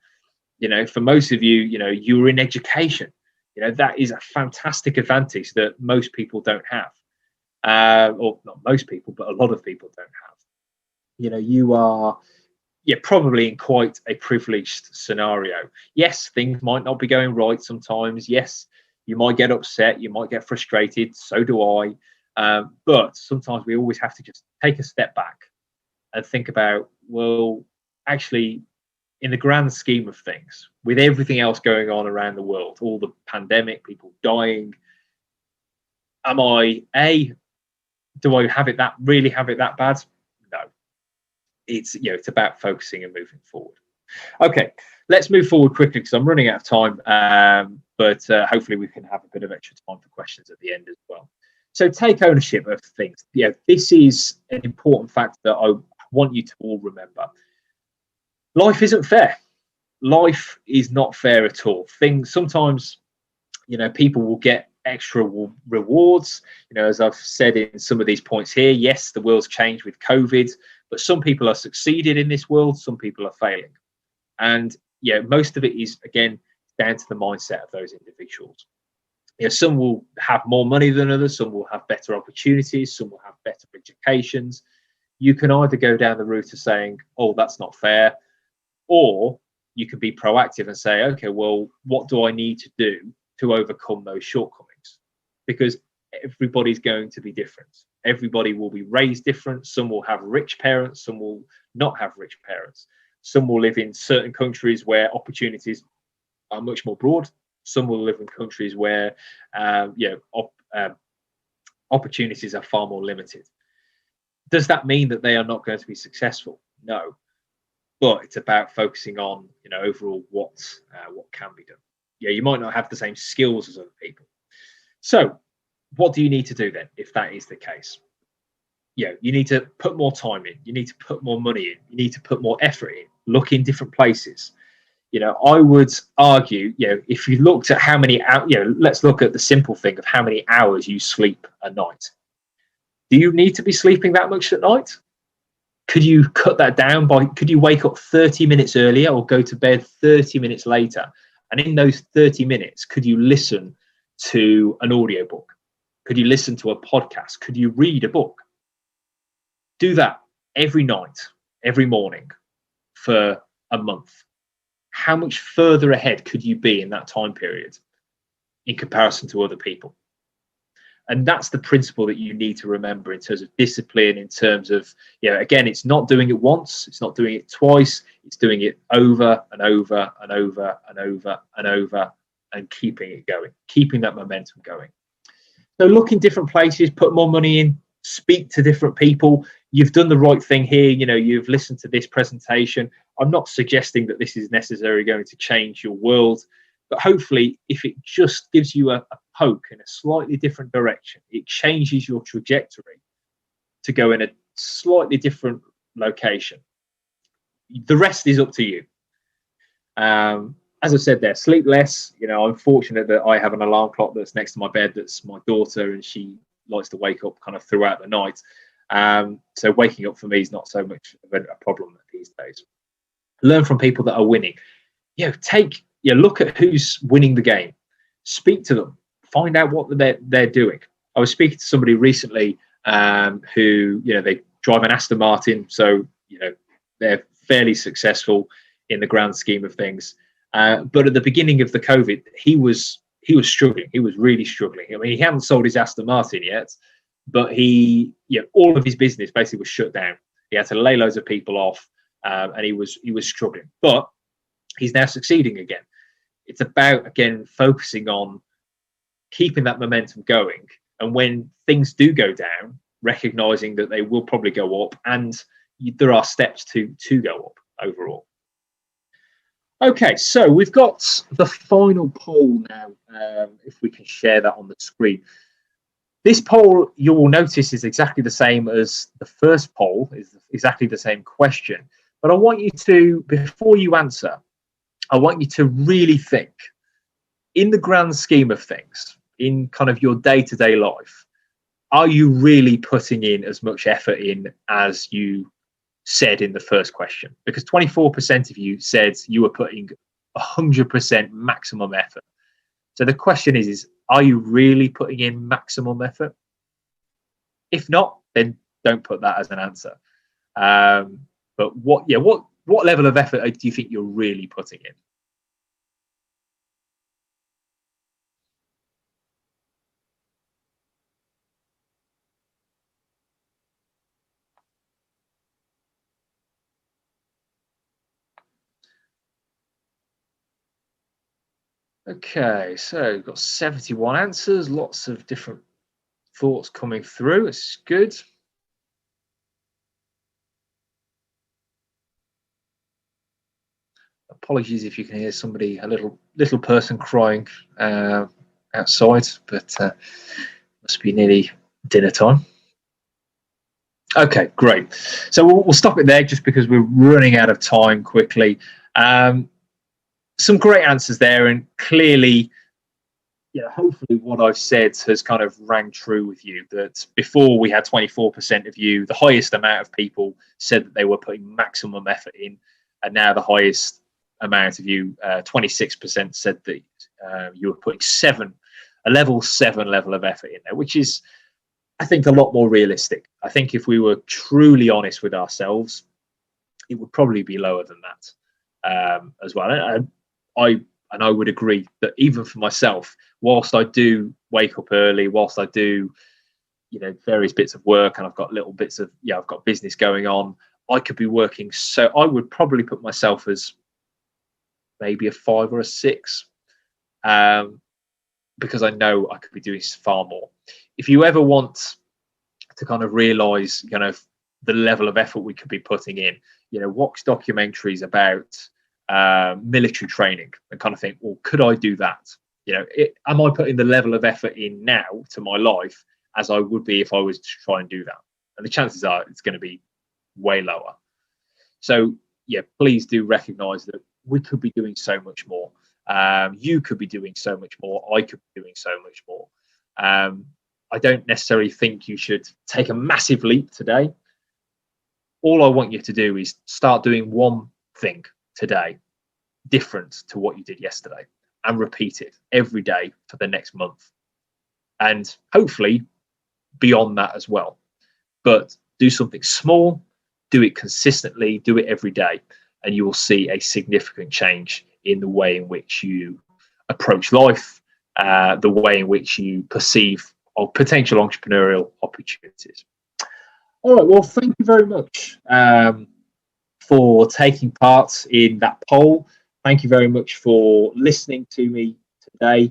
for most of you, you're in education. That is a fantastic advantage that most people don't have. Or not most people, but a lot of people don't have. You are probably in quite a privileged scenario. Yes, things might not be going right sometimes. Yes, you might get upset, you might get frustrated. So do I. But sometimes we always have to just take a step back and think about, well, actually, in the grand scheme of things, with everything else going on around the world, all the pandemic, people dying, do I have it that bad? No. It's about focusing and moving forward. Okay, let's move forward quickly because I'm running out of time. But hopefully we can have a bit of extra time for questions at the end as well. So take ownership of things. This is an important fact that I want you to all remember. Life isn't fair. Life is not fair at all. Sometimes, people will get extra rewards. As I've said in some of these points here, yes, the world's changed with COVID, but some people are succeeding in this world, some people are failing. And most of it is, again, down to the mindset of those individuals. Some will have more money than others, some will have better opportunities, some will have better educations. You can either go down the route of saying, oh, that's not fair, or you can be proactive and say, okay, well, what do I need to do to overcome those shortcomings? Because everybody's going to be different. Everybody will be raised different. Some will have rich parents, some will not have rich parents. Some will live in certain countries where opportunities are much more broad. Some will live in countries where opportunities are far more limited. Does that mean that they are not going to be successful? No. But it's about focusing on, overall what can be done. You might not have the same skills as other people. So what do you need to do then if that is the case? You need to put more time in, you need to put more money in, you need to put more effort in, look in different places. I would argue, if you looked at how many hours, let's look at the simple thing of how many hours you sleep a night. Do you need to be sleeping that much at night? Could you cut that down could you wake up 30 minutes earlier or go to bed 30 minutes later? And in those 30 minutes, could you listen to an audiobook? Could you listen to a podcast? Could you read a book? Do that every night, every morning for a month. How much further ahead could you be in that time period in comparison to other people? And that's the principle that you need to remember in terms of discipline, in terms of, again, it's not doing it once, it's not doing it twice, it's doing it over and over and over and over and over and keeping it going, keeping that momentum going. So look in different places, put more money in, speak to different people. You've done the right thing here. You've listened to this presentation. I'm not suggesting that this is necessarily going to change your world, but hopefully if it just gives you a poke in a slightly different direction, it changes your trajectory to go in a slightly different location. The rest is up to you. As I said there, sleep less. I'm fortunate that I have an alarm clock that's next to my bed. That's my daughter, and she likes to wake up kind of throughout the night. So waking up for me is not so much of a problem these days. Learn from people that are winning. Look at who's winning the game. Speak to them. Find out what they're doing. I was speaking to somebody recently who, they drive an Aston Martin, so they're fairly successful in the grand scheme of things. But at the beginning of the COVID, he was struggling. He was really struggling. I mean, he hadn't sold his Aston Martin yet, but all of his business basically was shut down. He had to lay loads of people off, and he was struggling. But he's now succeeding again. It's about, again, focusing on keeping that momentum going. And when things do go down, recognizing that they will probably go up, and there are steps to go up overall. Okay, so we've got the final poll now, if we can share that on the screen. This poll, you will notice, is exactly the same as the first poll, is exactly the same question. But I want you to, before you answer, I want you to really think, in the grand scheme of things, in kind of your day-to-day life, are you really putting in as much effort in as you said in the first question? Because 24% of you said you were putting 100% maximum effort. So the question is are you really putting in maximum effort? If not, then don't put that as an answer. But what level of effort do you think you're really putting in? Okay, so we've got 71 answers, lots of different thoughts coming through. It's good. Apologies if you can hear somebody, a little person crying outside, but must be nearly dinner time. Okay, great. So we'll stop it there just because we're running out of time quickly. Some great answers there, and clearly, hopefully what I've said has kind of rang true with you, that before we had 24% of you, the highest amount of people said that they were putting maximum effort in, and now the highest amount of you, 26%, said that you were putting a level 7 level of effort in there, which is, I think, a lot more realistic. I think if we were truly honest with ourselves, it would probably be lower than that as well. And I would agree that even for myself, whilst I do wake up early, whilst I do, various bits of work, and I've got little bits of, I've got business going on, I could be working. So I would probably put myself as maybe a 5 or a 6, because I know I could be doing far more. If you ever want to kind of realize, the level of effort we could be putting in, watch documentaries about military training and kind of think, well, could I do that? Am I putting the level of effort in now to my life as I would be if I was to try and do that? And the chances are it's going to be way lower. So yeah, please do recognize that we could be doing so much more. You could be doing so much more. I could be doing so much more. I don't necessarily think you should take a massive leap today. All I want you to do is start doing one thing today different to what you did yesterday, and repeat it every day for the next month, and hopefully beyond that as well. But do something small, do it consistently, do it every day, and you will see a significant change in the way in which you approach life, the way in which you perceive potential entrepreneurial opportunities. All right, well, thank you very much for taking part in that poll. Thank you very much for listening to me today.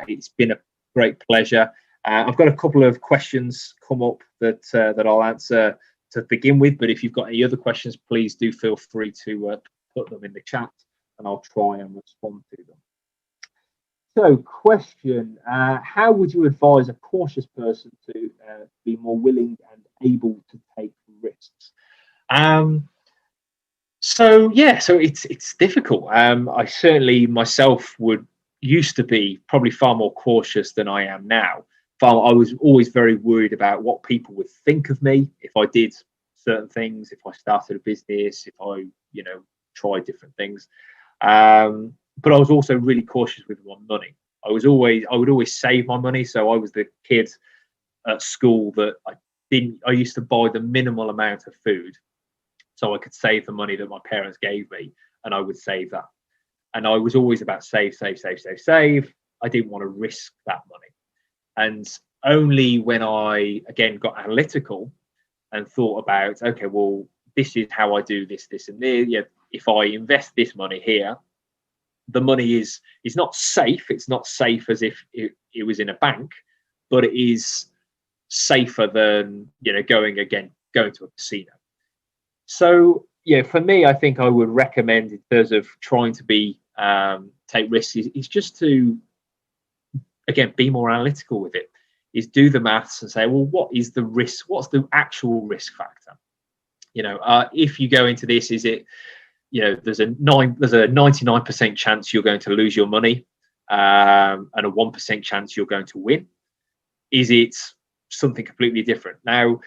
It's been a great pleasure. I've got a couple of questions come up that I'll answer to begin with, but if you've got any other questions, please do feel free to put them in the chat, and I'll try and respond to them. So, question, how would you advise a cautious person to be more willing and able to take risks? So it's difficult. I certainly myself used to be probably far more cautious than I am now. I was always very worried about what people would think of me if I did certain things, if I started a business, if I, tried different things. But I was also really cautious with my money. I would always save my money. So I was the kid at school that I used to buy the minimal amount of food so I could save the money that my parents gave me, and I would save that. And I was always about save. I didn't want to risk that money. And only when I, again, got analytical and thought about, okay, well, this is how I do this, and this. Yeah, if I invest this money here, the money is not safe. It's not safe as if it was in a bank, but it is safer than, going to a casino. So, yeah, for me, I think I would recommend, in terms of trying to take risks, is just to, again, be more analytical with it, is do the maths and say, well, what is the risk? What's the actual risk factor? If you go into this, is it, there's a 99% chance you're going to lose your money, and a 1% chance you're going to win. Is it something completely different? Now,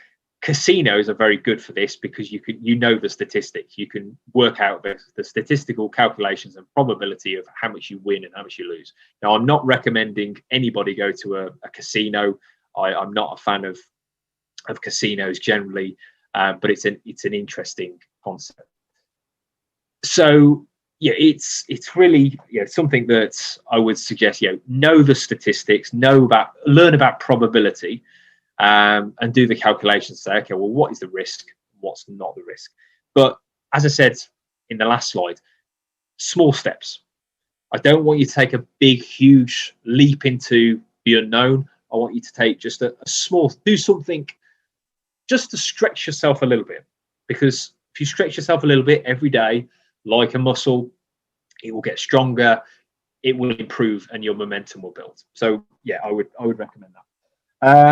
casinos are very good for this because you know the statistics. You can work out the statistical calculations and probability of how much you win and how much you lose. Now, I'm not recommending anybody go to a casino. I'm not a fan of casinos generally, but it's an interesting concept. So yeah, it's really something that I would suggest. Know the statistics, learn about probability. And do the calculations, say, okay, well, what is the risk? What's not the risk? But as I said in the last slide, small steps. I don't want you to take a big, huge leap into the unknown. I want you to take just a small, do something just to stretch yourself a little bit. Because if you stretch yourself a little bit every day, like a muscle, it will get stronger, it will improve, and your momentum will build. So yeah, I would recommend that.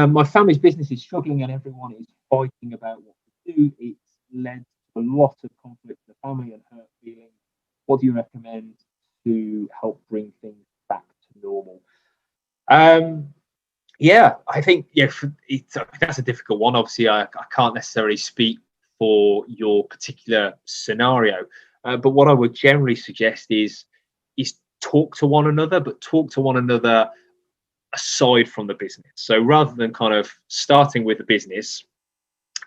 My family's business is struggling and everyone is fighting about what to do. It's led to a lot of conflict in the family and hurt feelings. What do you recommend to help bring things back to normal? I think that's a difficult one. Obviously, I can't necessarily speak for your particular scenario, but what I would generally suggest is talk to one another, but talk to one another aside from the business. So rather than kind of starting with the business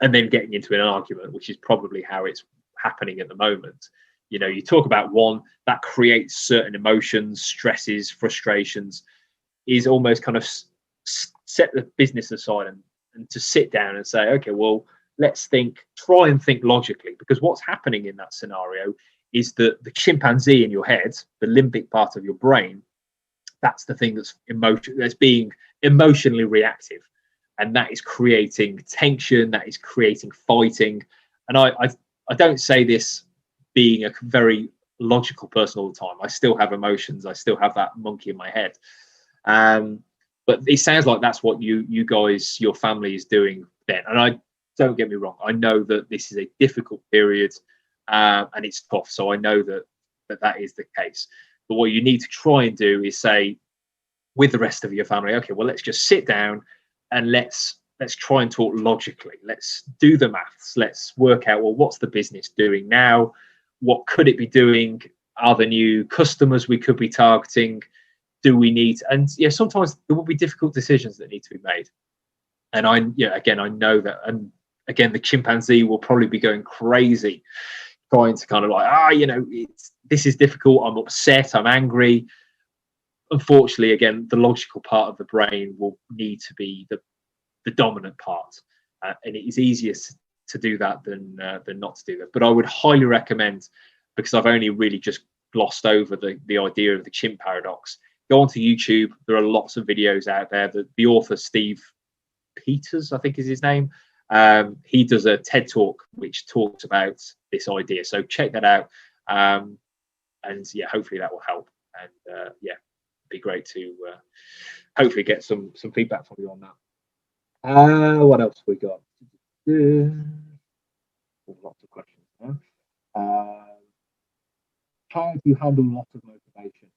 and then getting into an argument, which is probably how it's happening at the moment, you talk about one that creates certain emotions, stresses, frustrations, is almost kind of set the business aside and to sit down and say, okay, well, let's try and think logically, because what's happening in that scenario is that the chimpanzee in your head, the limbic part of your brain, that's the thing that's being emotionally reactive, and that is creating tension, that is creating fighting. And I don't say this being a very logical person all the time. I still have emotions. I still have that monkey in my head. But it sounds like that's what you guys, your family is doing then. And I don't get me wrong. I know that this is a difficult period and it's tough. So I know that is the case. But what you need to try and do is say with the rest of your family, okay, well, let's just sit down and let's try and talk logically. Let's do the maths. Let's work out, well, what's the business doing now? What could it be doing? Are there new customers we could be targeting? Do we need, and yeah, sometimes there will be difficult decisions that need to be made. And I know that, and again, the chimpanzee will probably be going crazy trying to kind of like, this is difficult. I'm upset. I'm angry. Unfortunately, again, the logical part of the brain will need to be the dominant part. And it is easier to do that than not to do that. But I would highly recommend, because I've only really just glossed over the idea of the chimp paradox, go onto YouTube. There are lots of videos out there. The author, Steve Peters, I think is his name, he does a TED talk which talks about this idea. So check that out. And yeah, hopefully that will help. And yeah, it'd be great to hopefully get some feedback from you on that. What else we got? Lots of questions there. How do you handle lots of motivation?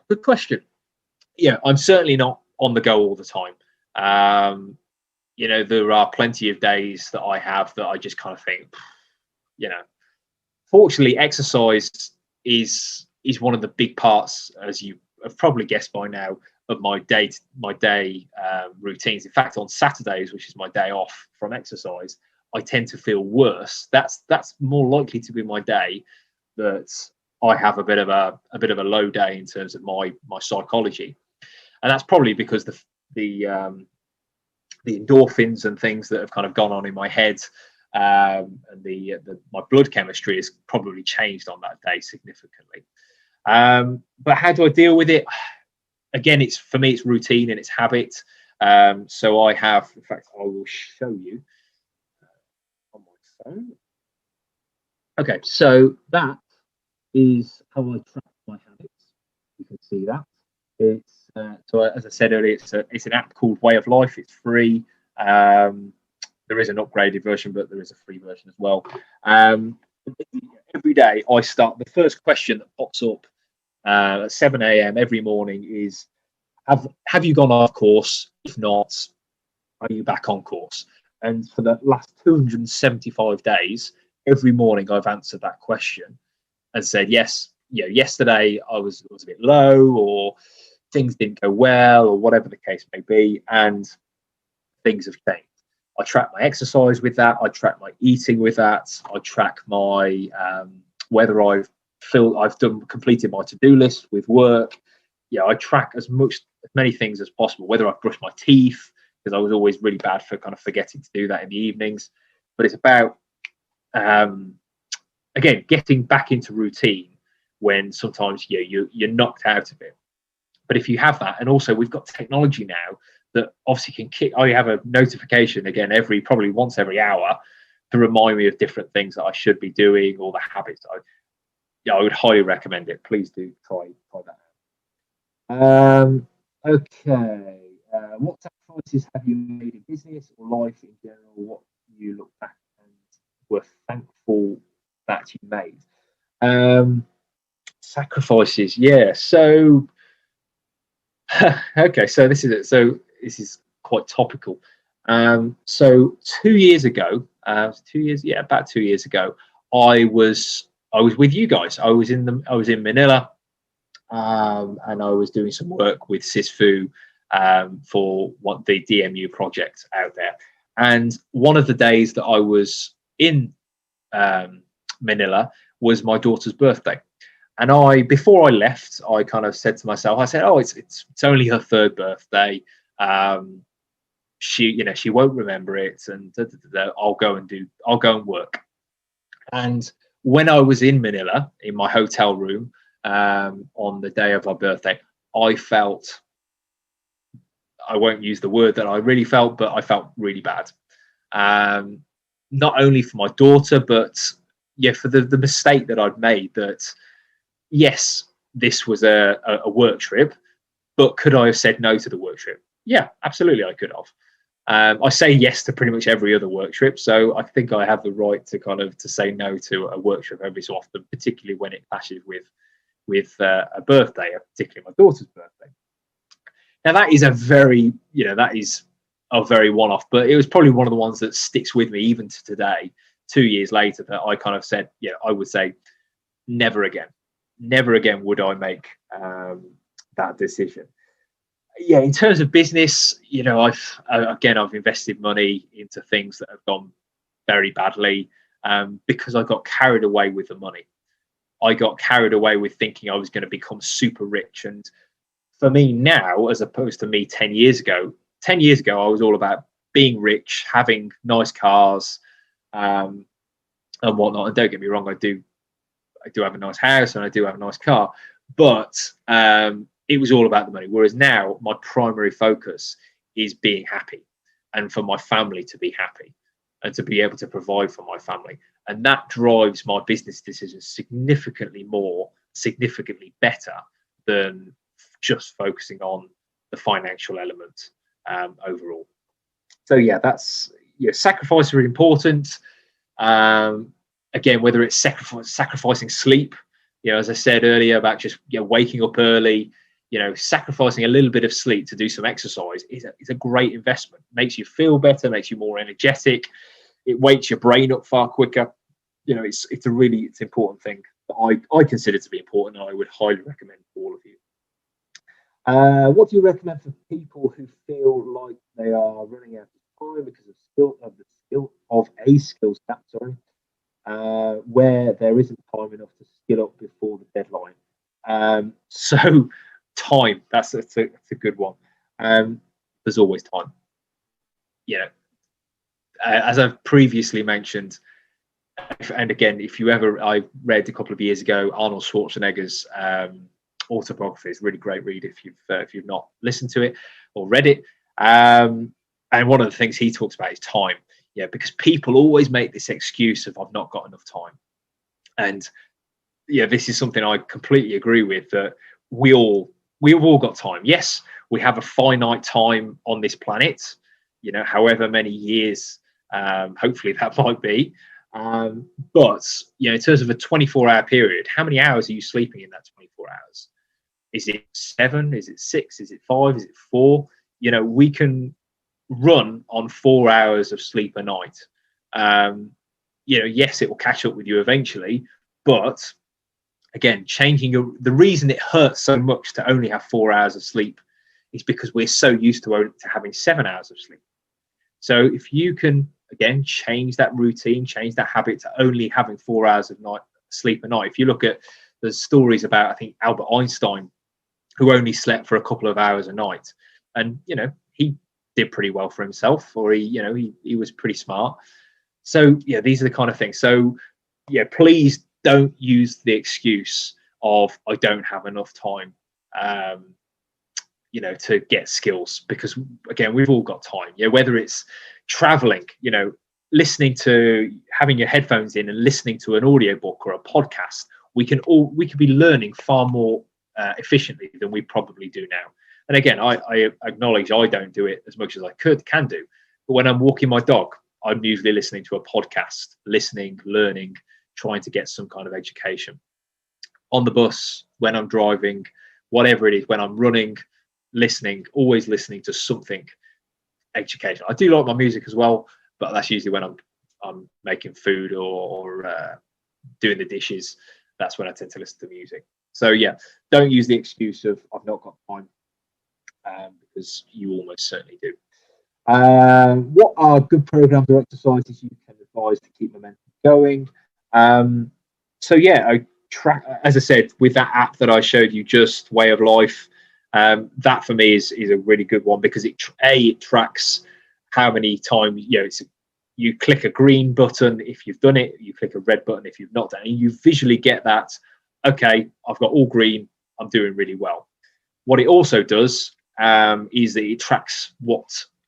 Good question. Yeah, I'm certainly not on the go all the time. There are plenty of days that I have that I just kind of think, fortunately, exercise is one of the big parts, as you have probably guessed by now, of my day routines. In fact, on Saturdays, which is my day off from exercise, I tend to feel worse. That's more likely to be my day that I have a bit of a low day in terms of my psychology, and that's probably because the endorphins and things that have kind of gone on in my head, and my blood chemistry has probably changed on that day significantly. But how do I deal with it? Again, for me, it's routine and it's habit. So I have, in fact, I will show you on my phone. Okay, so that is how I track my habits. You can see that. It's so as I said earlier, it's an app called Way of Life. It's free. There is an upgraded version, but there is a free version as well. Every day I start, the first question that pops up at 7 a.m. every morning is, have you gone off course? If not, are you back on course? And for the last 275 days, every morning I've answered that question and said, yes, yesterday I was a bit low, or things didn't go well, or whatever the case may be, and things have changed. I track my exercise with that. I track my eating with that. I track my whether I've completed my to-do list with work. Yeah, I track as many things as possible. Whether I've brushed my teeth, because I was always really bad for kind of forgetting to do that in the evenings. But it's about again getting back into routine when sometimes you're knocked out of it. But if you have that, and also we've got technology now that obviously can kick. I have a notification again probably once every hour to remind me of different things that I should be doing, or the habits. I would highly recommend it. Please do try that. Okay. What sacrifices have you made in business or life in general? What you look back and were thankful that you made? Sacrifices, yeah. So, okay. So this is it. So this is quite topical. So 2 years ago, about 2 years ago, I was with you guys. I was in Manila, and I was doing some work with SISFU for the DMU project out there. And one of the days that I was in Manila was my daughter's birthday. And before I left, I kind of said to myself, I said, "Oh, it's only her third birthday. She won't remember it, and I'll go and work." And when I was in Manila in my hotel room on the day of her birthday, I felt, I won't use the word that I really felt, but I felt really bad. Not only for my daughter, but for the mistake that I'd made, that yes, this was a work trip, but could I have said no to the work trip? Yeah, absolutely, I could have. I say yes to pretty much every other work trip, so I think I have the right to say no to a work trip every so often, particularly when it clashes with a birthday, particularly my daughter's birthday. Now that is a very one-off, but it was probably one of the ones that sticks with me even to today, 2 years later, that I kind of said, I would say never again would I make that decision. In terms of business, I've invested money into things that have gone very badly because I got carried away with the money. I got carried away with thinking I was going to become super rich. And for me now, as opposed to me 10 years ago, I was all about being rich, having nice cars and whatnot. And don't get me wrong, I do have a nice house and I do have a nice car, but it was all about the money. Whereas now my primary focus is being happy and for my family to be happy and to be able to provide for my family. And that drives my business decisions significantly better than just focusing on the financial element overall. So sacrifices are important. Again, whether it's sacrificing sleep, as I said earlier about just waking up early, sacrificing a little bit of sleep to do some exercise is a great investment. Makes you feel better, makes you more energetic. It wakes your brain up far quicker. It's an important thing that I consider to be important, and I would highly recommend for all of you. What do you recommend for people who feel like they are running out of time because of a skills gap? Where there isn't time enough to skill up before the deadline. So time, that's a good one. There's always time. As I've previously mentioned, and again, I read a couple of years ago Arnold Schwarzenegger's autobiography. It's a really great read if you've not listened to it or read it. And one of the things he talks about is time. Because people always make this excuse of I've not got enough time. And this is something I completely agree with, that we've all got time. Yes, we have a finite time on this planet, however many years, hopefully that might be. But in terms of a 24-hour period, how many hours are you sleeping in that 24 hours? Is it 7? Is it 6? Is it 5? Is it 4? We can run on 4 hours of sleep a night. Yes, it will catch up with you eventually, but again, the reason it hurts so much to only have 4 hours of sleep is because we're so used to having 7 hours of sleep. So if you can again change that routine, change that habit to only having 4 hours of sleep a night. If you look at the stories about, I think, Albert Einstein, who only slept for a couple of hours a night, and he did pretty well for himself, or he was pretty smart. So these are the kind of things. So please don't use the excuse of I don't have enough time to get skills, because again, we've all got time. Whether it's traveling, having your headphones in and listening to an audiobook or a podcast, we could be learning far more efficiently than we probably do now. And again, I acknowledge I don't do it as much as I can do. But when I'm walking my dog, I'm usually listening to a podcast, learning, trying to get some kind of education. On the bus, when I'm driving, whatever it is, when I'm running, always listening to something educational. I do like my music as well, but that's usually when I'm making food or doing the dishes. That's when I tend to listen to music. So don't use the excuse of I've not got time. Because you almost certainly do. What are good programs or exercises you can advise to keep momentum going? I track, as I said, with that app that I showed you, Just Way of Life. That for me is a really good one, because it tracks how many times you click a green button if you've done it, you click a red button if you've not done it, and you visually get that. Okay, I've got all green. I'm doing really well. What it also does is that it tracks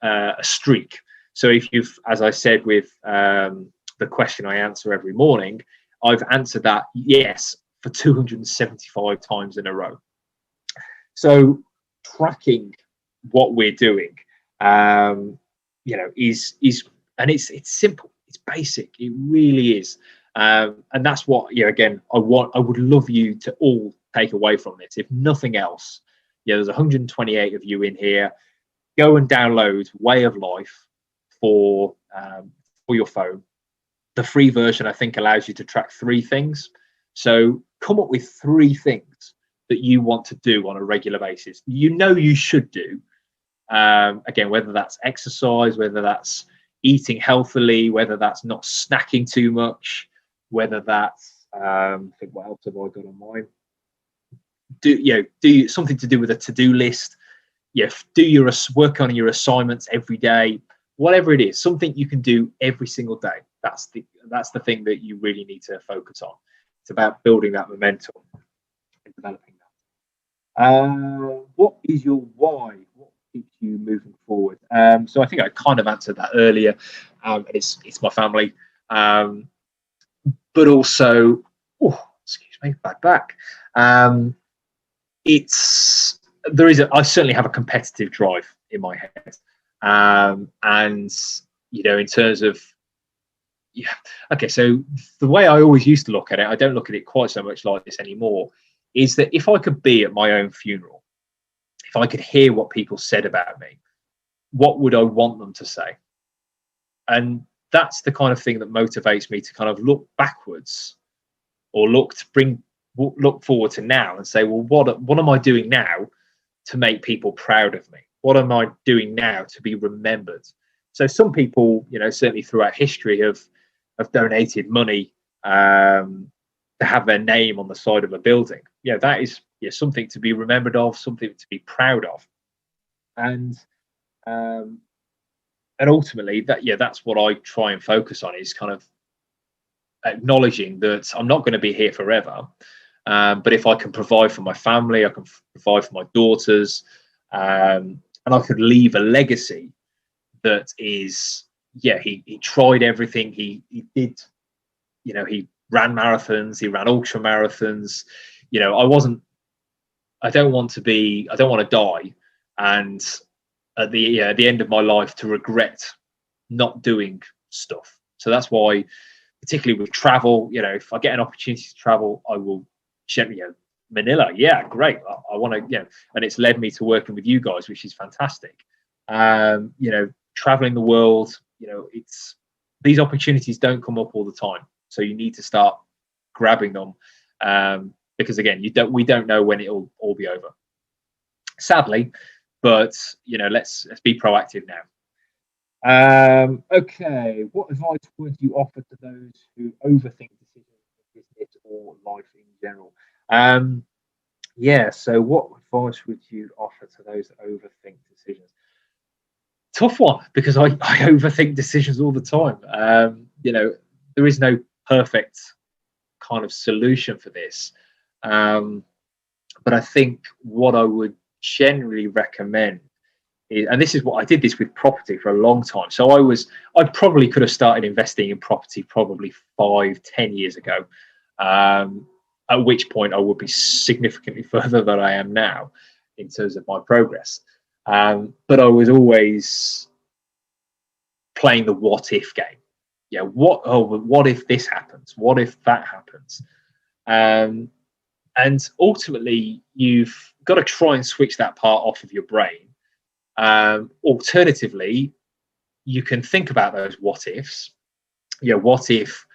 a streak. So if as I said with the question I answer every morning, I've answered that yes for 275 times in a row. So tracking what we're doing, is and it's simple, it's basic, it really is. And that's what, again, I would love you to all take away from this. If nothing else, there's 128 of you in here. Go and download Way of Life for your phone. The free version, I think, allows you to track 3 things. So come up with 3 things that you want to do on a regular basis. You should do. Again, whether that's exercise, whether that's eating healthily, whether that's not snacking too much, whether that's I think, what else have I got on mine? Do something to do with a to-do list. Work on your assignments every day. Whatever it is, something you can do every single day. That's the thing that you really need to focus on. It's about building that momentum and developing that. What is your why? What keeps you moving forward? So I think I kind of answered that earlier. It's my family, but also, excuse me, bad back. I certainly have a competitive drive in my head, and in terms of so the way I always used to look at it, I don't look at it quite so much like this anymore, is that if I could be at my own funeral, if I could hear what people said about me, what would I want them to say? And that's the kind of thing that motivates me to kind of look backwards, or look forward to now and say, well, what am I doing now to make people proud of me? What am I doing now to be remembered? So some people, certainly throughout history, have donated money to have their name on the side of a building. That is something to be remembered of, something to be proud of, and ultimately that's what I try and focus on, is kind of acknowledging that I'm not going to be here forever. But if I can provide for my family, I can provide for my daughters, and I could leave a legacy that is, he tried everything. He did, he ran marathons, he ran ultra marathons. I don't want to die and at the end of my life to regret not doing stuff. So that's why, particularly with travel, if I get an opportunity to travel, I will. Manila, great. I want to, and it's led me to working with you guys, which is fantastic. Traveling the world, it's, these opportunities don't come up all the time, so you need to start grabbing them, because again, we don't know when it'll all be over, sadly. But let's be proactive now. Okay, what advice would you offer to those who overthink decisions in business or life in general? So what advice would you offer to those that overthink decisions? Tough one, because I overthink decisions all the time. There is no perfect kind of solution for this, but I think what I would generally recommend is, and this is what I did this with property for a long time. So I probably could have started investing in property probably 5-10 years ago, at which point I would be significantly further than I am now in terms of my progress. But I was always playing the what if game. What if this happens? What if that happens? And ultimately, you've got to try and switch that part off of your brain. Alternatively, you can think about those what ifs. What if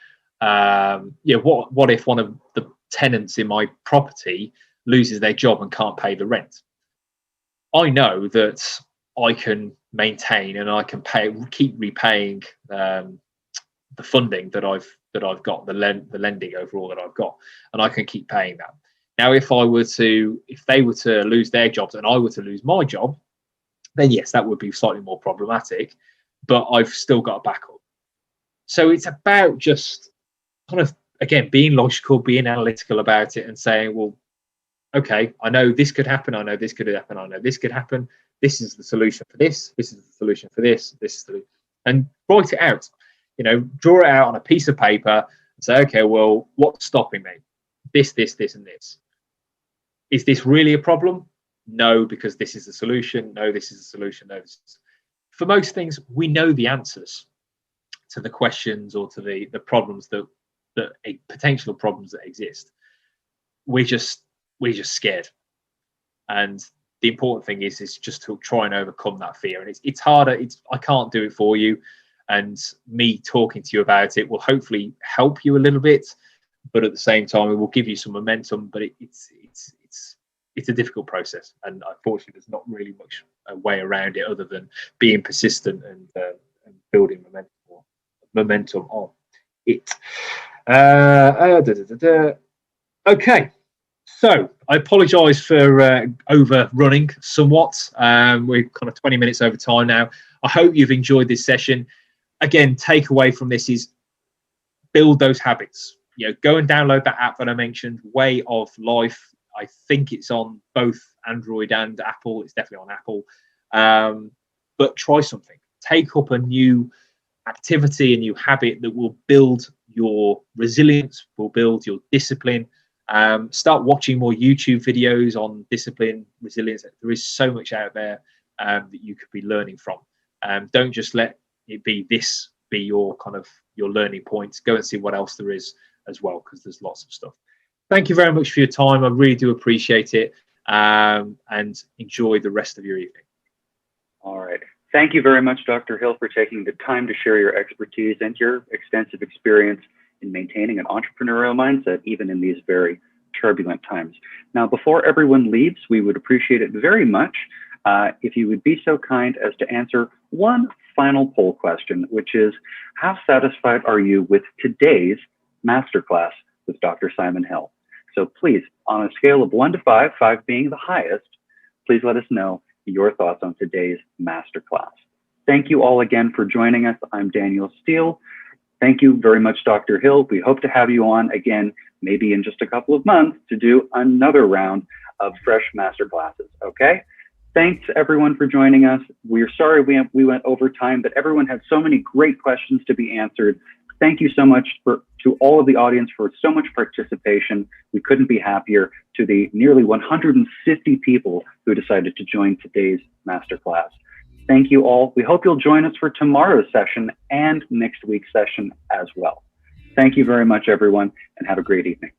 one of the tenants in my property loses their job and can't pay the rent? I know that I can maintain and I can keep repaying the funding that I've got, the lending overall that I've got, and I can keep paying that. Now, if they were to lose their jobs and I were to lose my job, then yes, that would be slightly more problematic, but I've still got a backup. So it's about just kind of, again, being logical, being analytical about it and saying, well, okay, I know this could happen. I know this could happen. I know this could happen. This is the solution for this. This is the solution for this. And write it out. Draw it out on a piece of paper Say, okay, well, what's stopping me? This, and this. Is this really a problem? No, because this is the solution. No, this is the solution. No, this is... For most things, we know the answers to the questions or to the problems that potential problems that exist. We're just scared. And the important thing is just to try and overcome that fear. And it's harder. I can't do it for you. And me talking to you about it will hopefully help you a little bit, but at the same time, it will give you some momentum. But it's a difficult process, and unfortunately, there's not really much a way around it other than being persistent and building momentum on it. Okay, so I apologise for overrunning somewhat. We're kind of 20 minutes over time now. I hope you've enjoyed this session. Again, takeaway from this is build those habits. Go and download that app that I mentioned, Way of Life. I think it's on both Android and Apple. It's definitely on Apple. But try something. Take up a new activity, a new habit that will build your resilience, will build your discipline. Start watching more YouTube videos on discipline, resilience. There is so much out there that you could be learning from. Don't just let it be your learning points. Go and see what else there is as well, because there's lots of stuff. Thank you very much for your time. I really do appreciate it, and enjoy the rest of your evening. All right. Thank you very much, Dr. Hill, for taking the time to share your expertise and your extensive experience in maintaining an entrepreneurial mindset, even in these very turbulent times. Now, before everyone leaves, we would appreciate it very much if you would be so kind as to answer one final poll question, which is, how satisfied are you with today's masterclass with Dr. Simon Hill? So please, on a scale of 1 to 5, 5 being the highest, please let us know your thoughts on today's masterclass. Thank you all again for joining us. I'm Daniel Steele. Thank you very much, Dr. Hill. We hope to have you on again, maybe in just a couple of months, to do another round of fresh masterclasses, okay? Thanks, everyone, for joining us. We're sorry we went over time, but everyone had so many great questions to be answered. Thank you so much to all of the audience for so much participation. We couldn't be happier. To the nearly 150 people who decided to join today's masterclass. Thank you all. We hope you'll join us for tomorrow's session and next week's session as well. Thank you very much, everyone, and have a great evening.